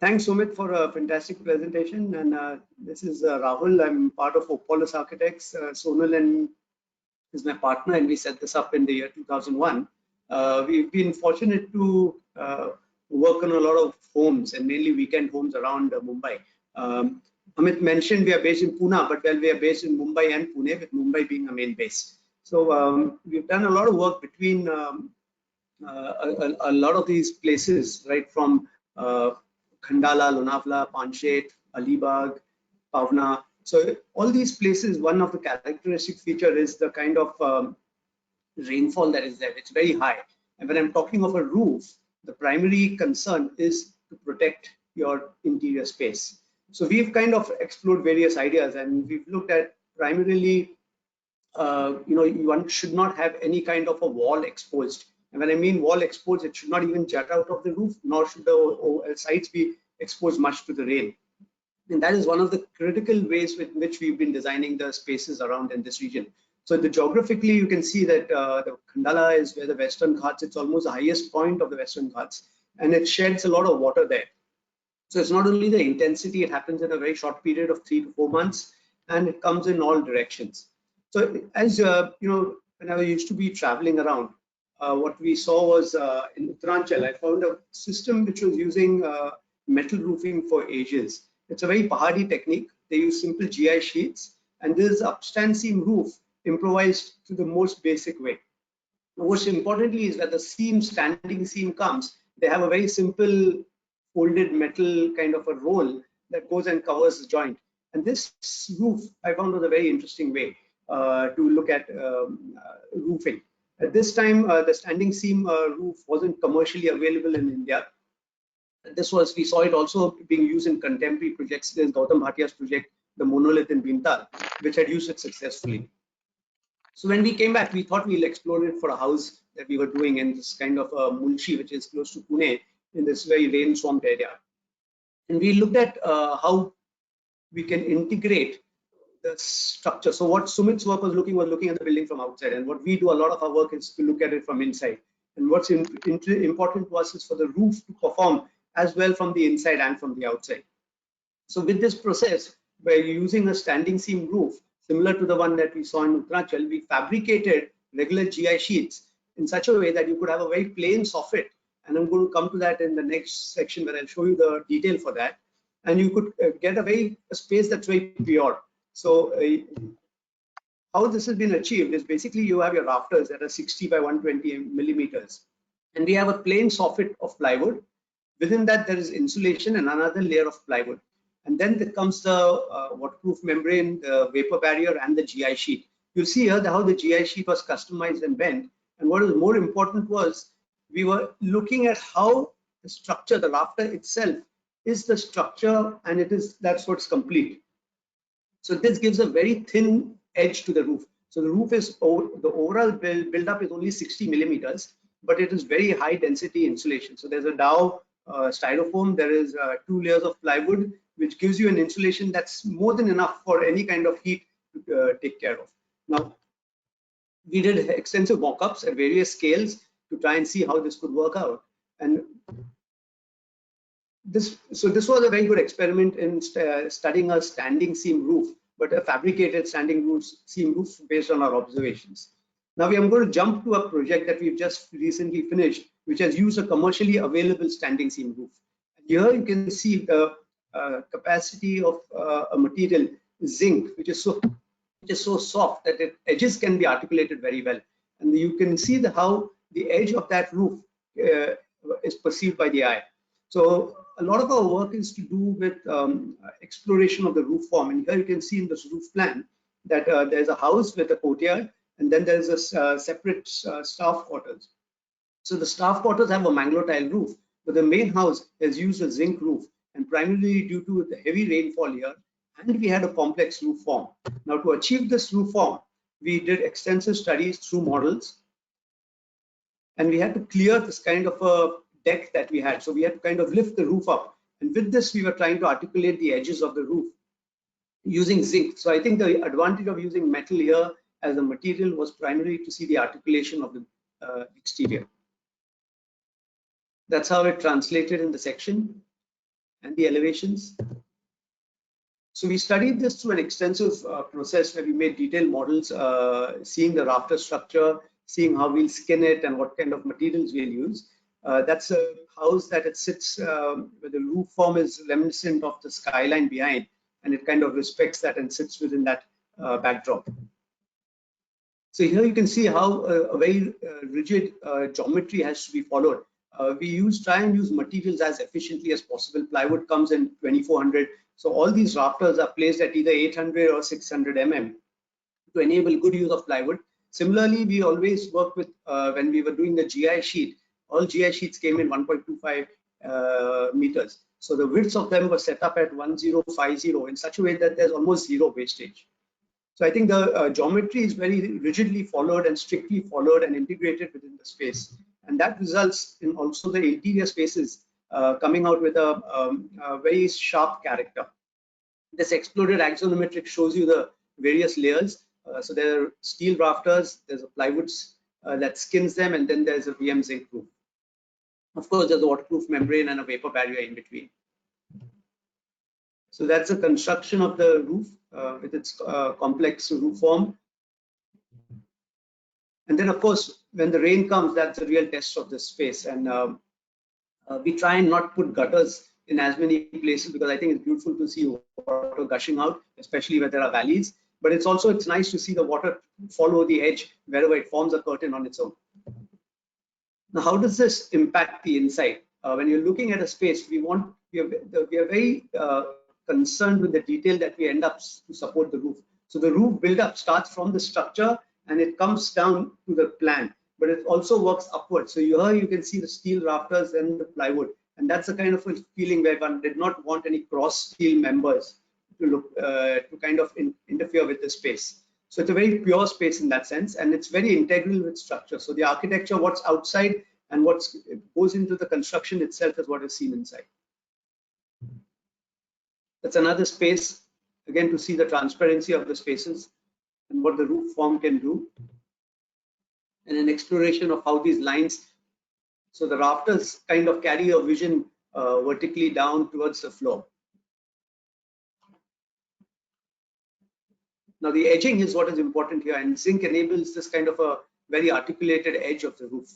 thanks, Sumit, for a fantastic presentation. And this is Rahul. I'm part of Opolis Architects. Sonal is my partner, and we set this up in the year 2001. We've been fortunate to work on a lot of homes, and mainly weekend homes around Mumbai. Amit mentioned we are based in Pune, but we are based in Mumbai and Pune, with Mumbai being a main base. So we've done a lot of work between a lot of these places, right from Khandala, Lonavala, Panshet, Alibag, Pavna. So all these places, one of the characteristic feature is the kind of rainfall that is there. It's very high. And when I'm talking of a roof, the primary concern is to protect your interior space. So we've kind of explored various ideas, and we've looked at primarily, one should not have any kind of a wall exposed. And when I mean wall exposed, it should not even jut out of the roof, nor should the sides be exposed much to the rain. And that is one of the critical ways with which we've been designing the spaces around in this region. So geographically, you can see that the Khandala is where the Western Ghats, it's almost the highest point of the Western Ghats, and it sheds a lot of water there. So it's not only the intensity, it happens in a very short period of 3 to 4 months, and it comes in all directions. So as when I used to be traveling around, what we saw was in Uttaranchal, I found a system which was using metal roofing for ages. It's a very Pahadi technique. They use simple GI sheets, and this is upstand seam roof improvised to the most basic way. Most importantly is that the standing seam comes, they have a very simple folded metal kind of a roll that goes and covers the joint. And this roof I found was a very interesting way to look at roofing. At this time, the standing seam roof wasn't commercially available in India. We saw it also being used in contemporary projects. There's Gautam Bhatia's project, the monolith in Bhintal, which had used it successfully. So when we came back, we thought we'll explore it for a house that we were doing in this kind of Mulchi, which is close to Pune, in this very rain-swamped area. And we looked at how we can integrate the structure. So what Sumit's work was looking at the building from outside, and what we do, a lot of our work is to look at it from inside. And what's important to us is for the roof to perform as well from the inside and from the outside. So with this process, we're using a standing seam roof similar to the one that we saw in Uttaranchal. We fabricated regular GI sheets in such a way that you could have a very plain soffit, and I'm going to come to that in the next section where I'll show you the detail for that. And you could get a space that's very pure. So how this has been achieved is basically you have your rafters that are 60 by 120 millimeters, and we have a plain soffit of plywood. Within that, there is insulation and another layer of plywood. And then there comes the waterproof membrane, the vapor barrier, and the GI sheet. You'll see here how the GI sheet was customized and bent. And what is more important was we were looking at how the structure, the rafter itself, is the structure, and that's what's complete. So this gives a very thin edge to the roof. So the roof is, the overall build-up is only 60 millimeters, but it is very high density insulation. So there's a Dow styrofoam, there is 2 layers of plywood, which gives you an insulation that's more than enough for any kind of heat to take care of. Now, we did extensive mock-ups at various scales to try and see how this could work out. And this was a very good experiment in studying a standing seam roof, but a fabricated standing seam roof based on our observations. Now I'm going to jump to a project that we've just recently finished, which has used a commercially available standing seam roof. Here you can see the capacity of a material, zinc, which is so soft that its edges can be articulated very well, and you can see how the edge of that roof is perceived by the eye. So a lot of our work is to do with exploration of the roof form, and here you can see in this roof plan that there's a house with a courtyard, and then there's a separate staff quarters. So the staff quarters have a manglotile roof, but the main house has used a zinc roof, and primarily due to the heavy rainfall here, and we had a complex roof form. Now to achieve this roof form, we did extensive studies through models, and we had to clear this kind of a deck that we had. So we had to kind of lift the roof up, and with this we were trying to articulate the edges of the roof using zinc. So I think the advantage of using metal here as a material was primarily to see the articulation of the exterior. That's how it translated in the section and the elevations. So we studied this through an extensive process where we made detailed models, seeing the rafter structure, seeing how we'll skin it and what kind of materials we'll use. That's a house that it sits where the roof form is reminiscent of the skyline behind, and it kind of respects that and sits within that backdrop. So here you can see how a very rigid geometry has to be followed. We try and use materials as efficiently as possible. Plywood comes in 2400. So all these rafters are placed at either 800 or 600 mm to enable good use of plywood. Similarly, we always work with, when we were doing the GI sheet, all GI sheets came in 1.25 meters. So the widths of them were set up at 1050 in such a way that there's almost zero wastage. So I think the geometry is very rigidly followed and strictly followed and integrated within the space. And that results in also the interior spaces coming out with a very sharp character. This exploded axonometric shows you the various layers. So there are steel rafters, there's a plywood that skins them, and then there's a VM zinc roof. Of course, there's a waterproof membrane and a vapor barrier in between. So that's the construction of the roof with its complex roof form. And then, of course, when the rain comes, that's the real test of this space. And we try and not put gutters in as many places because I think it's beautiful to see water gushing out, especially where there are valleys. But it's nice to see the water follow the edge wherever it forms a curtain on its own. Now, how does this impact the inside? When you're looking at a space, we are very concerned with the detail that we end up to support the roof. So the roof build-up starts from the structure and it comes down to the plan, but it also works upwards. So here you can see the steel rafters and the plywood, and that's the kind of a feeling where one did not want any cross steel members to look to kind of interfere with the space. So it's a very pure space in that sense, and it's very integral with structure. So the architecture, what's outside and what goes into the construction itself is what is seen inside. That's another space, again, to see the transparency of the spaces and what the roof form can do. And an exploration of how these lines, so the rafters kind of carry a vision vertically down towards the floor. Now the edging is what is important here, and zinc enables this kind of a very articulated edge of the roof.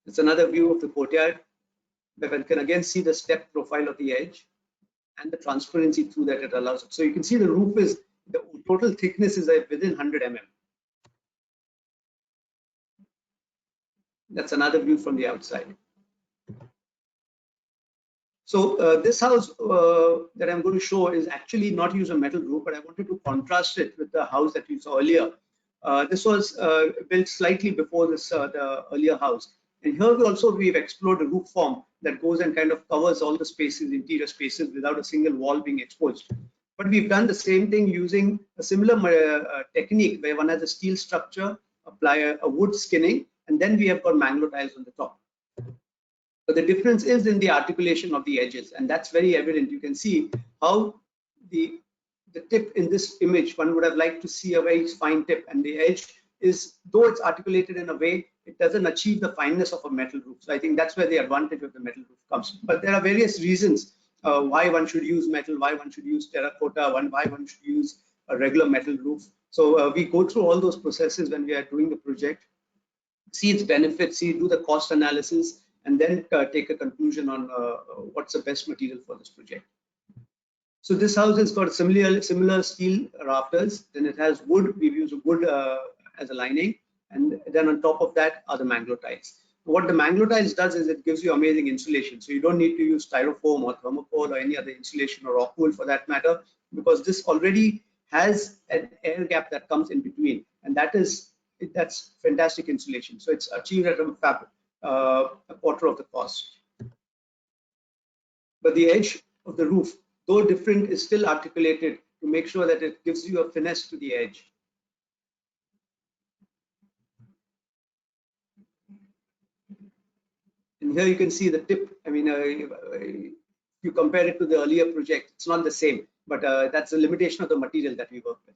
It's another view of the courtyard, where one can again see the step profile of the edge and the transparency through that it allows. So you can see the roof is, the total thickness is within 100 mm. That's another view from the outside. So this house that I'm going to show is actually not use a metal roof, but I wanted to contrast it with the house that we saw earlier. This was built slightly before this the earlier house. And here we've explored a roof form that goes and kind of covers all the spaces, interior spaces, without a single wall being exposed. But we've done the same thing using a similar technique where one has a steel structure, apply a wood skinning, and then we have got manglo tiles on the top. But the difference is in the articulation of the edges, and that's very evident. You can see how the tip in this image, one would have liked to see a very fine tip, and the edge is, though it's articulated in a way, it doesn't achieve the fineness of a metal roof. So I think that's where the advantage of the metal roof comes. But there are various reasons why one should use metal, why one should use terracotta, why one should use a regular metal roof. So we go through all those processes when we are doing the project, see its benefits, do the cost analysis, and then take a conclusion on what's the best material for this project. So this house has got similar steel rafters. Then it has wood. We've used wood as a lining, and then on top of that are the mangrove tiles. What the mangrove tiles does is it gives you amazing insulation. So you don't need to use styrofoam or thermocol or any other insulation or rock wool for that matter, because this already has an air gap that comes in between, and that's fantastic insulation. So it's achieved at a quarter of the cost. But the edge of the roof, though different, is still articulated to make sure that it gives you a finesse to the edge. And here you can see the tip. I mean, if you compare it to the earlier project, it's not the same, but that's the limitation of the material that we work with.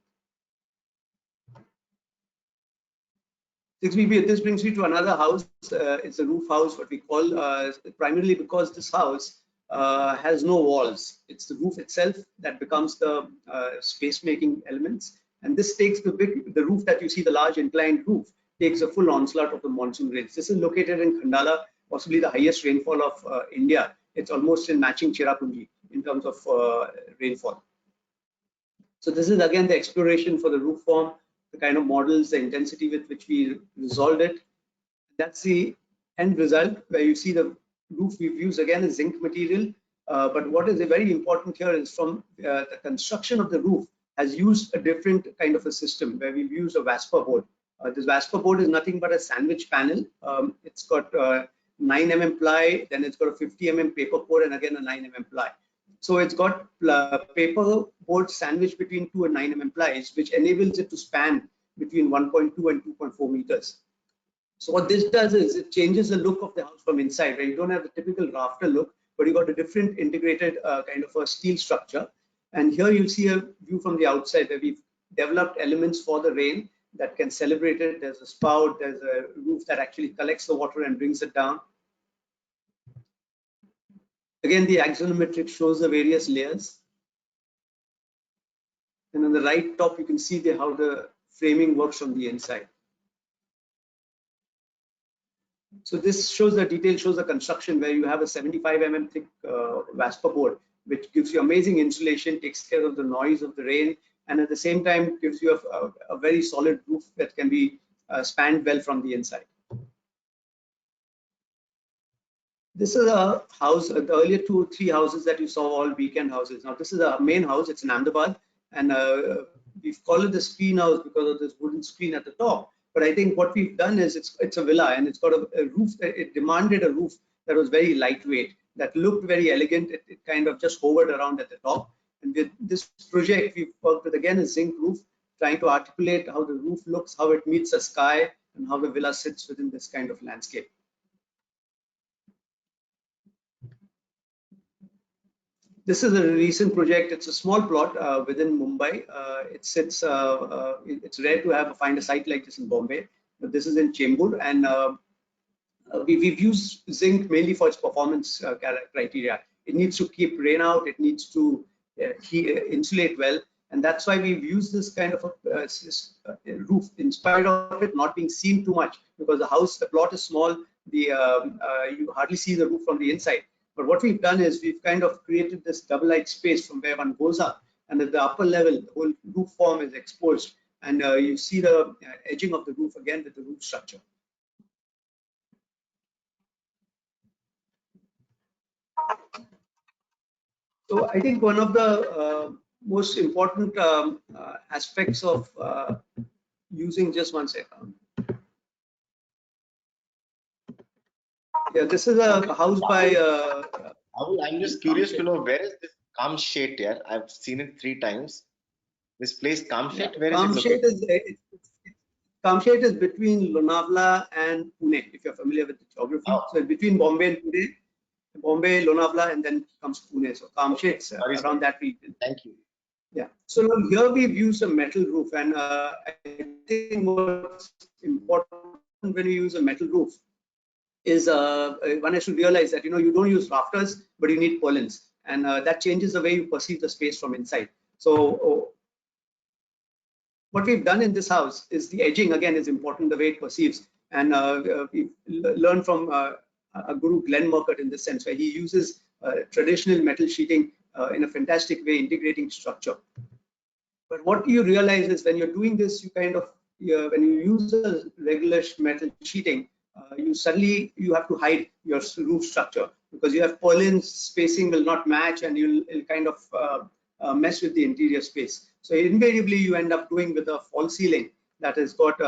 This brings me to another house. It's a roof house, what we call, primarily because this house has no walls. It's the roof itself that becomes the space-making elements. And this takes the roof that you see, the large inclined roof, takes a full onslaught of the monsoon rains. This is located in Khandala, possibly the highest rainfall of India. It's almost in matching Cherrapunji in terms of rainfall. So this is again the exploration for the roof form, the kind of models, the intensity with which we resolved it. That's the end result, where you see the roof we've used again is zinc material. But what is very important here is from the construction of the roof has used a different kind of a system, where we've used a Vasper board. This Vasper board is nothing but a sandwich panel. It's got 9 mm ply, then it's got a 50 mm paper core, and again a 9 mm ply. So it's got paper board sandwiched between 2 and 9 mm plies, which enables it to span between 1.2 and 2.4 meters. So what this does is it changes the look of the house from inside, where you don't have the typical rafter look, but you got a different integrated kind of a steel structure. And here you see a view from the outside, where we've developed elements for the rain that can celebrate it. There's a spout, there's a roof that actually collects the water and brings it down. Again, the axonometric shows the various layers. And on the right top, you can see how the framing works from the inside. So this shows the detail, shows the construction, where you have a 75 mm thick Vasper board, which gives you amazing insulation, takes care of the noise of the rain, and at the same time gives you a very solid roof that can be spanned well from the inside. This is a house, the earlier 2 or 3 houses that you saw, all weekend houses. Now this is a main house, it's in Ahmedabad, and we've called it the screen house because of this wooden screen at the top. But I think what we've done is it's a villa, and it's got a roof. It demanded a roof that was very lightweight, that looked very elegant. It kind of just hovered around at the top. And with this project, we've worked with again a zinc roof, trying to articulate how the roof looks, how it meets the sky, and how the villa sits within this kind of landscape. This is a recent project. It's a small plot within Mumbai. It's rare to find a site like this in Bombay, but this is in Chembur, and we've used zinc mainly for its performance criteria. It needs to keep rain out. It needs to insulate well, and that's why we've used this kind of a roof, in spite of it not being seen too much, because the plot is small. You hardly see the roof from the inside. But what we've done is we've kind of created this double light space from where one goes up, and at the upper level, the whole roof form is exposed, and you see the edging of the roof again with the roof structure. So I think one of the most important aspects of using, just one second. Yeah, this is a house by. I'm just curious to know, where is this Kamshet here? I've seen it 3 times. This place Kamshet, where is it located? Kamshet is between Lonavala and Pune, if you're familiar with the geography. Oh. So between Bombay and Pune, Bombay, Lonavala, and then comes Pune. So Kamshet's around that region. Thank you. Yeah. So now here we've used a metal roof, and I think what's important when you use a metal roof is one has to realize that you don't use rafters, but you need purlins, and that changes the way you perceive the space from inside. So what we've done in this house is the edging again is important, the way it perceives, and we've learned from a guru, Glenn Murcutt, in this sense, where he uses traditional metal sheeting in a fantastic way, integrating structure. But what you realize is when you're doing this, you kind of when you use a regular metal sheeting, you have to hide your roof structure because you have purlins, spacing will not match, and you'll kind of mess with the interior space. So invariably you end up doing with a false ceiling that has got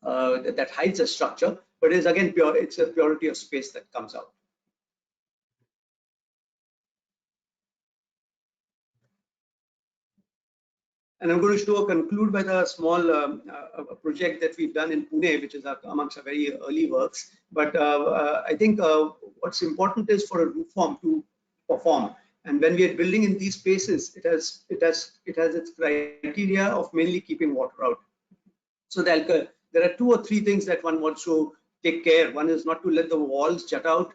that hides a structure, but is again pure. It's a purity of space that comes out. And I'm going to conclude by the small project that we've done in Pune, which is amongst our very early works. But I think what's important is for a roof form to perform. And when we are building in these spaces, it has its criteria of mainly keeping water out. So there are 2 or 3 things that one wants to take care. One is not to let the walls jut out,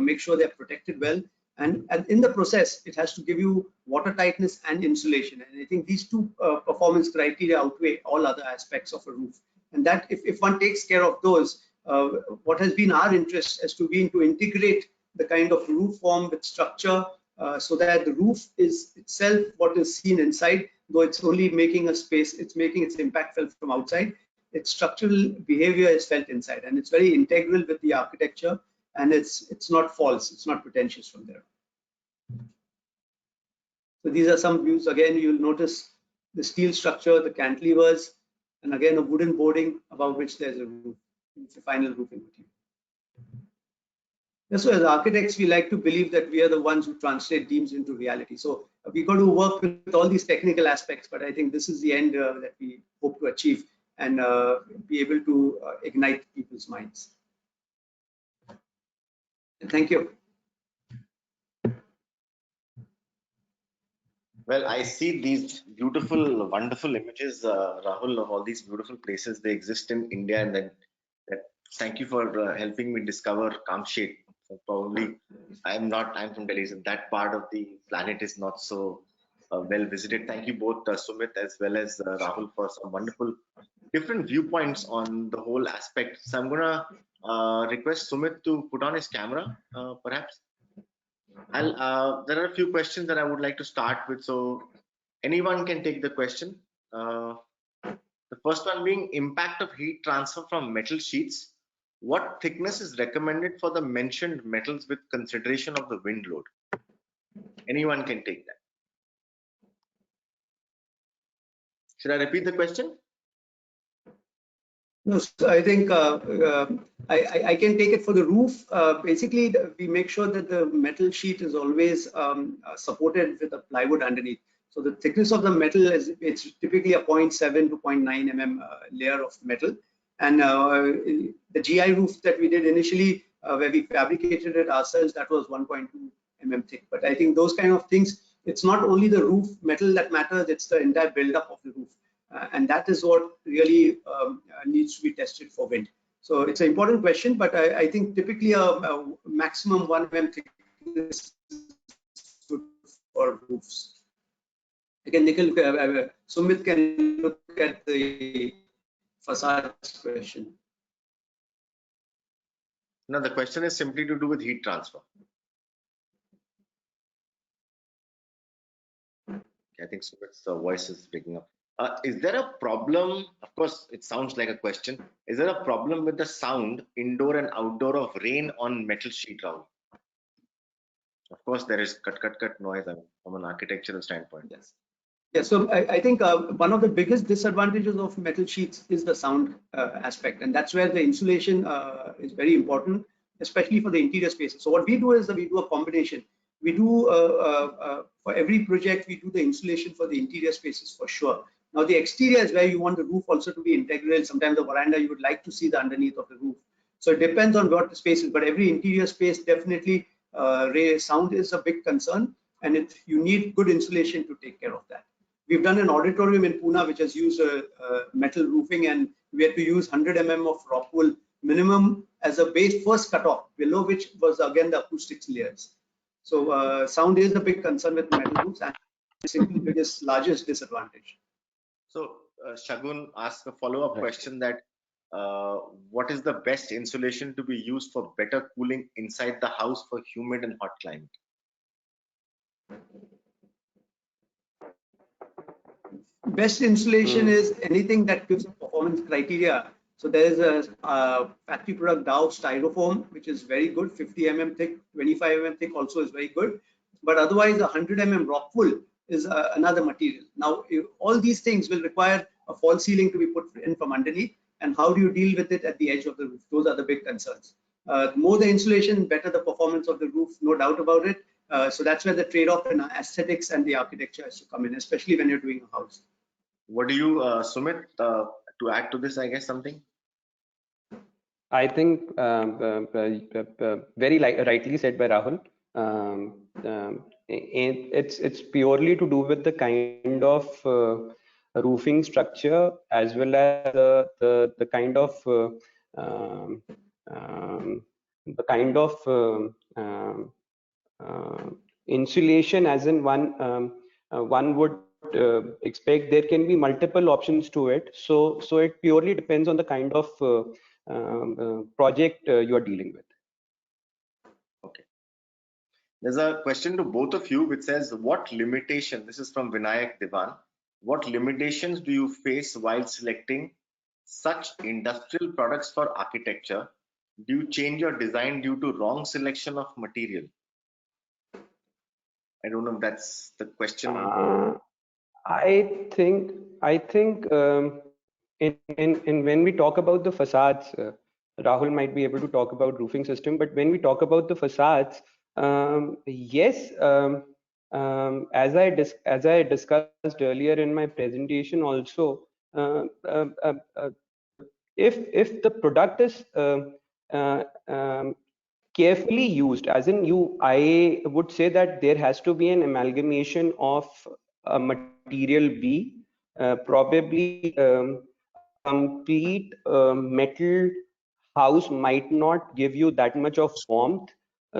make sure they're protected well. And in the process, it has to give you water tightness and insulation. And I think these 2 performance criteria outweigh all other aspects of a roof. And that if one takes care of those, what has been our interest has been to integrate the kind of roof form with structure so that the roof is itself what is seen inside, though it's only making a space, it's making its impact felt from outside. Its structural behavior is felt inside, and it's very integral with the architecture. And it's not false, it's not pretentious from there. So these are some views. Again, you'll notice the steel structure, the cantilevers, and again a wooden boarding above which there's a roof, it's a final roofing material. So as architects, we like to believe that we are the ones who translate dreams into reality. So we've got to work with all these technical aspects, but I think this is the end that we hope to achieve and be able to ignite people's minds. Thank you. Well, I see these beautiful, wonderful images, Rahul, of all these beautiful places. They exist in India, and then thank you for helping me discover Kamshet. So probably I'm from Delhi, so that part of the planet is not so well visited. Thank you both, Sumit as well as Rahul, for some wonderful different viewpoints on the whole aspect. So I'm gonna request Sumit to put on his camera, perhaps. There are a few questions that I would like to start with, so anyone can take the question. The first one being impact of heat transfer from metal sheets. What thickness is recommended for the mentioned metals with consideration of the wind load? Anyone can take that. Should I repeat the question? No, so I think I can take it for the roof. Basically, we make sure that the metal sheet is always supported with a plywood underneath. So the thickness of the metal it's typically a 0.7 to 0.9 mm layer of metal. And the GI roof that we did initially, where we fabricated it ourselves, that was 1.2 mm thick. But I think those kind of things, it's not only the roof metal that matters, it's the entire build-up of the roof. And that is what really needs to be tested for wind. So it's an important question, but I think typically a maximum 1 mm thickness is good for roofs. Again, Sumit can look at the facade question. No, the question is simply to do with heat transfer. I think Sumit's voice is picking up. Is there a problem? Of course, it sounds like a question. Is there a problem with the sound indoor and outdoor of rain on metal sheet, Rahul? Of course, there is cut noise from an architectural standpoint. Yes. Yeah, so I think one of the biggest disadvantages of metal sheets is the sound aspect, and that's where the insulation is very important, especially for the interior spaces. So what we do is we do a combination. We do for every project we do the insulation for the interior spaces for sure. Now the exterior is where you want the roof also to be integral. Sometimes the veranda you would like to see the underneath of the roof. So it depends on what the space is, but every interior space definitely sound is a big concern, and you need good insulation to take care of that. We've done an auditorium in Pune which has used metal roofing, and we had to use 100 mm of rock wool minimum as a base first cutoff, below which was again the acoustics layers. So sound is a big concern with metal roofs, and single biggest, largest disadvantage. So Shagun asked a follow-up question that what is the best insulation to be used for better cooling inside the house for humid and hot climate? Best insulation is anything that gives a performance criteria. So there is a factory product Dow styrofoam, which is very good, 50 mm thick, 25 mm thick also is very good. But otherwise, 100 mm rock wool is another material. Now, all these things will require a false ceiling to be put in from underneath. And how do you deal with it at the edge of the roof? Those are the big concerns. More the insulation, better the performance of the roof, no doubt about it. So that's where the trade-off in aesthetics and the architecture has to come in, especially when you're doing a house. What do you, Sumit, to add to this, I guess, something? I think very rightly said by Rahul. It's purely to do with the kind of roofing structure, as well as the kind of insulation, as in one would expect. There can be multiple options to it, so it purely depends on the kind of project you are dealing with. Okay. There's a question to both of you which says, what limitation, this is from Vinayak Divan, what limitations do you face while selecting such industrial products for architecture? Do you change your design due to wrong selection of material? I don't know if that's the question. I think in when we talk about the facades, Rahul might be able to talk about roofing system, but when we talk about the facades, yes, as I discussed earlier in my presentation also, if the product is carefully used, as in I would say that there has to be an amalgamation of a material B, probably a complete metal house might not give you that much of warmth.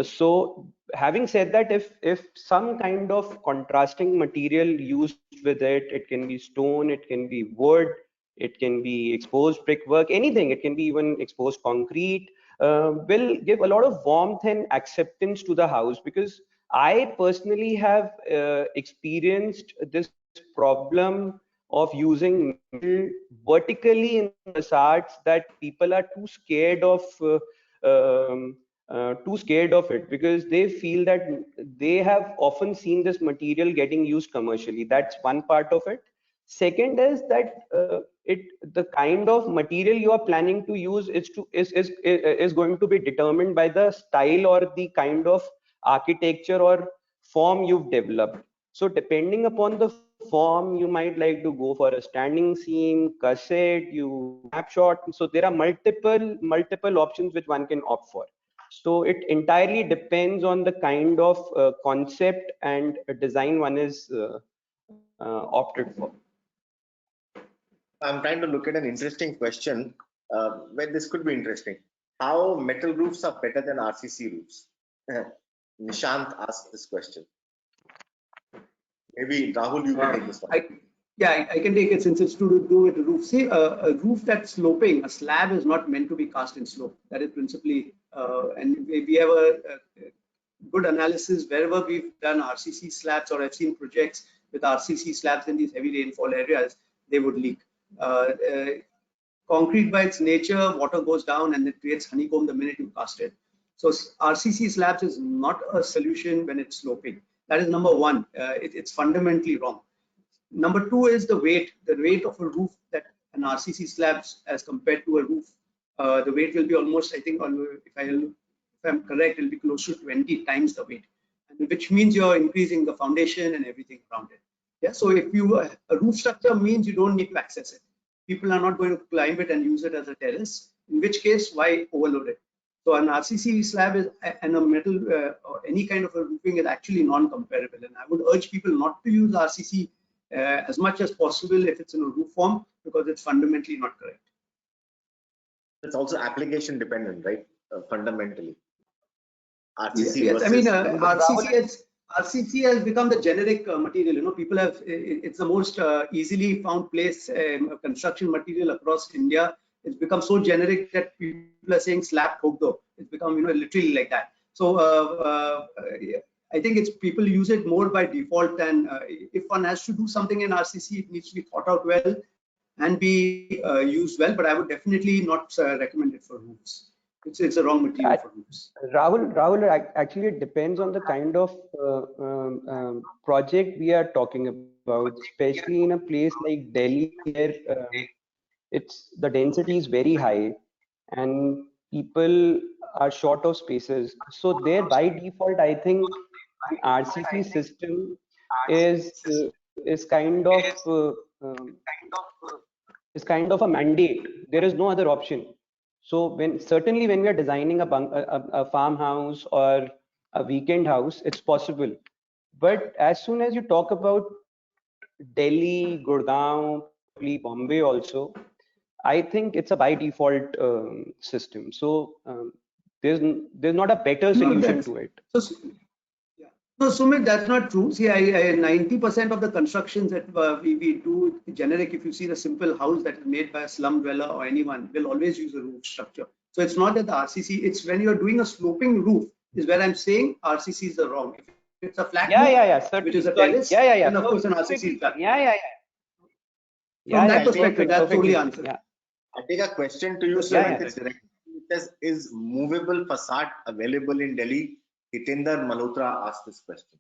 So having said that, if some kind of contrasting material used with it, it can be stone, it can be wood, it can be exposed brickwork, anything, it can be even exposed concrete, will give a lot of warmth and acceptance to the house. Because I personally have experienced this problem of using metal vertically in facades, that people are too scared of it, because they feel that they have often seen this material getting used commercially. That's one part of it. Second is that the kind of material you are planning to use is going to be determined by the style or the kind of architecture or form you've developed. So depending upon the form, you might like to go for a standing seam, gusset, snapshot. So there are multiple options which one can opt for. So it entirely depends on the kind of concept and design one is opted for. I'm trying to look at an interesting question where this could be interesting. How metal roofs are better than RCC roofs? Nishant asked this question. Maybe Rahul, you can take this one. I can take it, since it's to do with the roof. See, a roof that's sloping, a slab is not meant to be cast in slope. That is principally, and we have a good analysis wherever we've done RCC slabs, or I've seen projects with RCC slabs in these heavy rainfall areas, they would leak. Concrete by its nature, water goes down and it creates honeycomb the minute you cast it. So RCC slabs is not a solution when it's sloping. That is number one. It's fundamentally wrong. Number two is the weight of a roof, that an RCC slabs as compared to a roof, the weight will be almost, I think, if I'm correct, it'll be close to 20 times the weight, which means you're increasing the foundation and everything around it. Yeah, so if a roof structure means you don't need to access it. People are not going to climb it and use it as a terrace, in which case, why overload it? So an RCC slab is, and a metal or any kind of a roofing is actually non-comparable. And I would urge people not to use RCC as much as possible if it's in a roof form, because it's fundamentally not correct. It's also application dependent, right? Fundamentally. RCC Yes, I mean, versus RCC has become the generic material. You know, people have, it's the most easily found place construction material across India. It's become so generic that people are saying slab thok do. It's become, you know, literally like that. So I think it's people use it more by default than if one has to do something in RCC, it needs to be thought out well and be used well. But I would definitely not recommend it for roofs. It's a wrong material for roofs. Rahul, actually it depends on the kind of project we are talking about, especially in a place like Delhi where the density is very high and people are short of spaces. So there by default, I think an RCC system is kind of a mandate. There is no other option. So certainly when we are designing a farmhouse or a weekend house, it's possible. But as soon as you talk about Delhi, Gurgaon, probably Bombay also, I think it's a by default system. So there's not a better solution to it. So, yeah. No, Sumit, that's not true. See, 90% of the constructions that we do generic, if you see the simple house that is made by a slum dweller or anyone, will always use a roof structure. So it's not that the RCC, it's when you're doing a sloping roof is where I'm saying RCCs are wrong. If it's a flat roof, which is a terrace, then of course an RCC is done. From that perspective, that's totally answered. Yeah. I take a question to you, Sumit. It says, is movable facade available in Delhi? Hitinder Malhotra asked this question.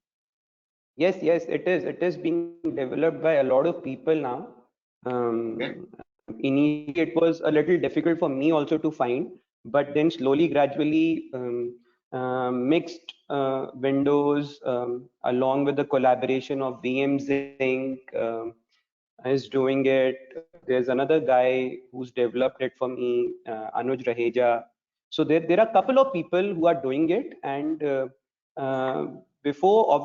Yes, it is. It is being developed by a lot of people now. Initially, it was a little difficult for me also to find, but then slowly, gradually, mixed windows along with the collaboration of VM Zinc is doing it. There's another guy who's developed it for me, Anuj Raheja. So there are a couple of people who are doing it, and before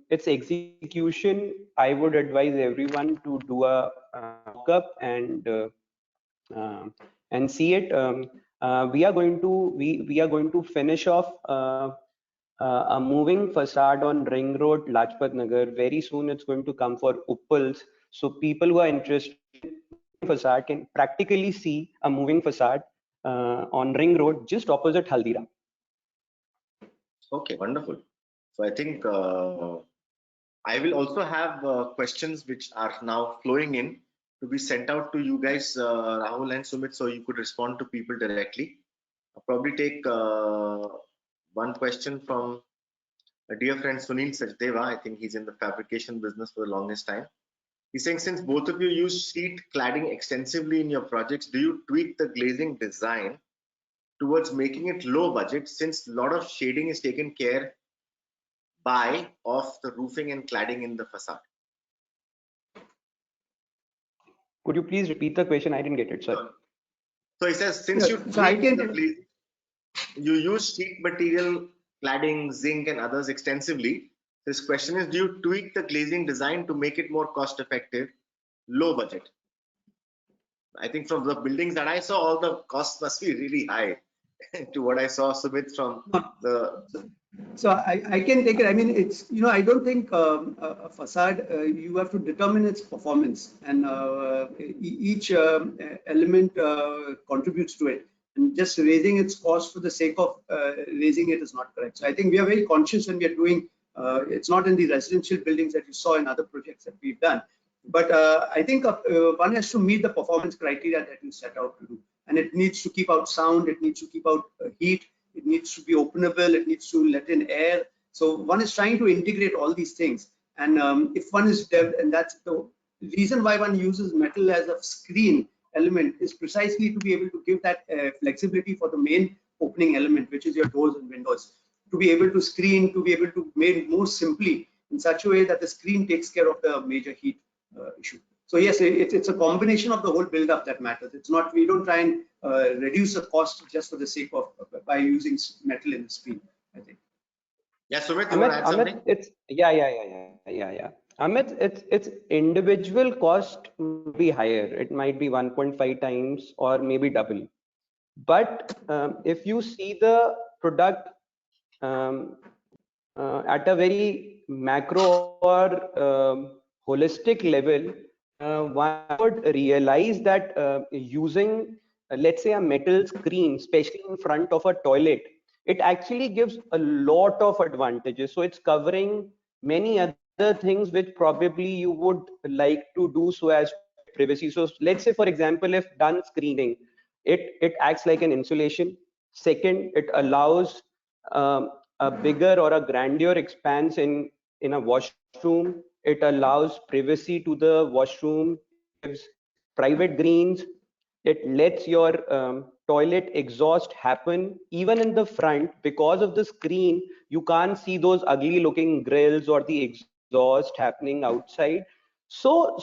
its execution, I would advise everyone to do a mock-up and see it. We are going to finish off a moving facade on Ring Road, Lajpat Nagar. Very soon it's going to come for Opolis. So people who are interested in facade can practically see a moving facade on Ring Road, just opposite Haldiram. Okay, wonderful. So I think I will also have questions which are now flowing in to be sent out to you guys, Rahul and Sumit, so you could respond to people directly. I'll probably take one question from a dear friend Sunil Sachdeva. I think he's in the fabrication business for the longest time. He's saying, since both of you use sheet cladding extensively in your projects, do you tweak the glazing design towards making it low budget, since a lot of shading is taken care by of the roofing and cladding in the facade? Could you please repeat the question? I didn't get it, sir. So he says, since you use sheet material, cladding, zinc and others extensively, this question is, do you tweak the glazing design to make it more cost effective, low budget? I think from the buildings that I saw, all the costs must be really high to what I saw, Sumit, from the... So I can take it. I mean, it's, you know, I don't think a facade, you have to determine its performance, and each element contributes to it. And just raising its cost for the sake of raising it is not correct. So I think we are very conscious when we are doing, it's not in the residential buildings that you saw in other projects that we've done. But I think one has to meet the performance criteria that you set out to do. And it needs to keep out sound, it needs to keep out heat, it needs to be openable, it needs to let in air. So one is trying to integrate all these things. And if one is, and that's the reason why one uses metal as a screen element, is precisely to be able to give that flexibility for the main opening element, which is your doors and windows, to be able to screen, to be able to make more simply in such a way that the screen takes care of the major heat issue. So yes, it's a combination of the whole build-up that matters. It's not, we don't try and reduce the cost just for the sake of by using metal in the screen, I think. Yeah, Sumit, you want to add something? It's yeah. Amit, its individual cost might be higher. It might be 1.5 times or maybe double. But if you see the product um, at a very macro or holistic level, one would realize that using, let's say, a metal screen, especially in front of a toilet, it actually gives a lot of advantages. So it's covering many other things which probably you would like to do so as to get privacy. So let's say, for example, if done screening, it acts like an insulation. Second, it allows a bigger or a grandeur expanse in a washroom. It allows privacy to the washroom. It gives private greens. It lets your toilet exhaust happen even in the front. Because of the screen, you can't see those ugly looking grills or the exhaust happening outside. So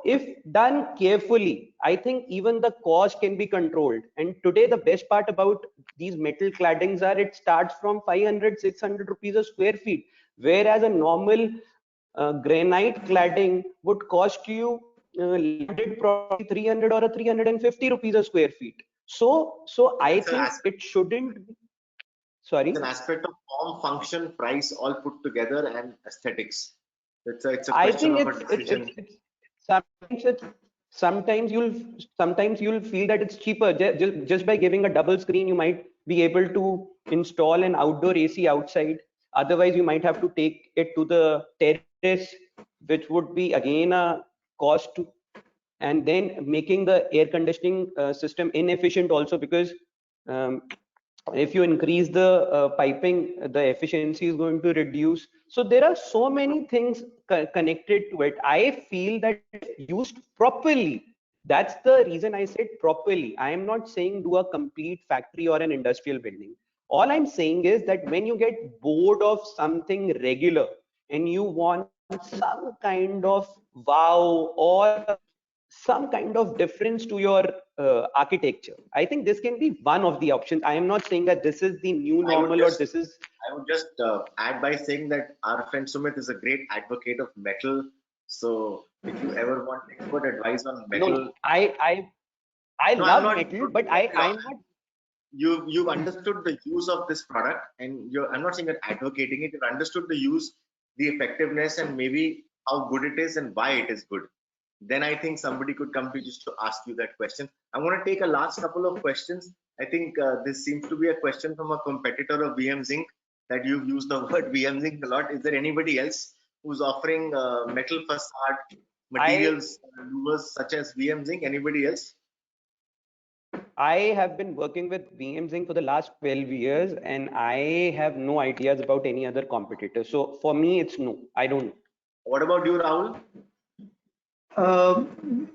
if done carefully, I think even the cost can be controlled. And today the best part about these metal claddings are it starts from 500 600 rupees a square feet, whereas a normal granite cladding would cost you landed probably 300 or a 350 rupees a square feet. So I It's an think aspect, it shouldn't be, it's sorry. an aspect of form, function, price all put together and aesthetics. It's a I question think of a it's decision. sometimes it's sometimes you'll sometimes you'll feel that it's cheaper. Just by giving a double screen, you might be able to install an outdoor AC outside. Otherwise, you might have to take it to the terrace, which would be again a cost to, and then making the air conditioning system inefficient also, because um, if you increase the piping, the efficiency is going to reduce. So there are so many things connected to it. I feel that if used properly, that's the reason I said properly. I am not saying do a complete factory or an industrial building. All I'm saying is that when you get bored of something regular and you want some kind of wow or some kind of difference to your architecture, I think this can be one of the options. I am not saying that this is the new I would normal or just this is. I would just add by saying that our friend Sumit is a great advocate of metal. So if you ever want expert advice on No, no, metal, I no, I'm love not. metal, but Don't get me wrong. I'm not. You've understood the use of this product, and I'm not saying that advocating it. You've understood the use, the effectiveness, and maybe how good it is and why it is good. Then I think somebody could come to you just to ask you that question. I want to take a last couple of questions. I think this seems to be a question from a competitor of VM Zinc, that you've used the word VM Zinc a lot. Is there anybody else who's offering metal facade I materials, louvers such as VM Zinc? Anybody else? I have been working with BM for the last 12 years, and I have no ideas about any other competitor. So for me, it's no. I don't know. What about you, Rahul?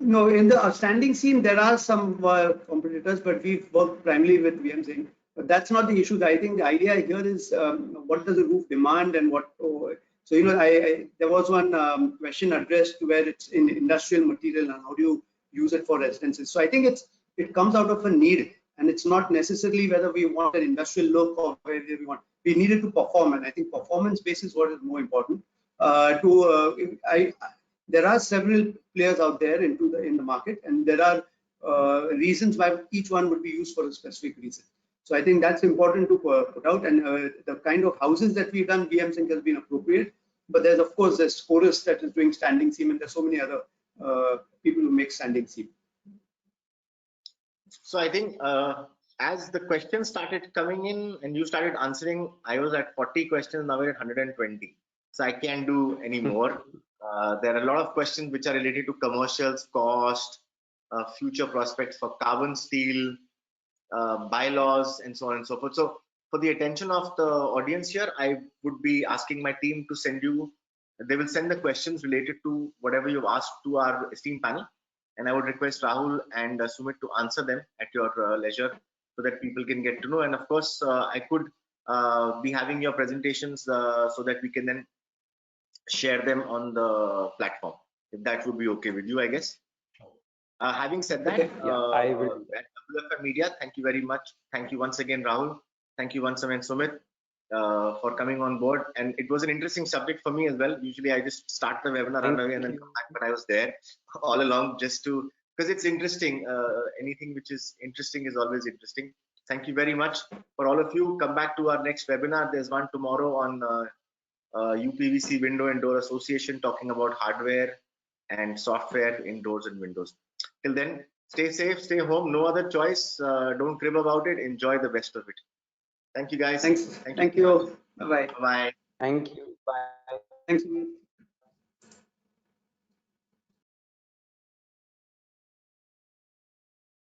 No, in the standing seam, there are some competitors, but we've worked primarily with VMs. But that's not the issue. I think the idea here is what does the roof demand and what. Oh, so, there was one question addressed where it's in industrial material and how do you use it for residences. So I think it comes out of a need, and it's not necessarily whether we want an industrial look or whether we want. We needed to perform, and I think performance based is what is more important. There are several players out there in the market, and there are reasons why each one would be used for a specific reason. So I think that's important to put out. And the kind of houses that we've done, VM Sync has been appropriate. But there's of course there's Chorus that is doing standing seam, and there's so many other people who make standing seam. So I think as the questions started coming in and you started answering, I was at 40 questions, now we're at 120. So I can't do any more. There are a lot of questions which are related to commercials, cost, future prospects for carbon steel, bylaws, and so on and so forth. So for the attention of the audience here, I would be asking my team to send you, they will send the questions related to whatever you've asked to our esteemed panel. And I would request Rahul and Sumit to answer them at your leisure so that people can get to know. And of course, I could be having your presentations so that we can then share them on the platform, if that would be okay with you, I guess. Having said that, Okay. Yeah, I will. at WFM Media, thank you very much. Thank you once again, Rahul. Thank you once again, Sumit. for coming on board. And it was an interesting subject for me as well. Usually I just start the webinar, run away and then come back, but I was there all along just to, because it's interesting. Anything which is interesting is always interesting. Thank you very much for all of you. Come back to our next webinar. There's one tomorrow on UPVC Window and Door Association, talking about hardware and software in doors and windows. Till then, stay safe, stay home, no other choice. Don't crib about it. Enjoy the best of it. Thank you, guys. Thanks. Thank you. Bye-bye. Bye. Thank you. Bye. Thanks.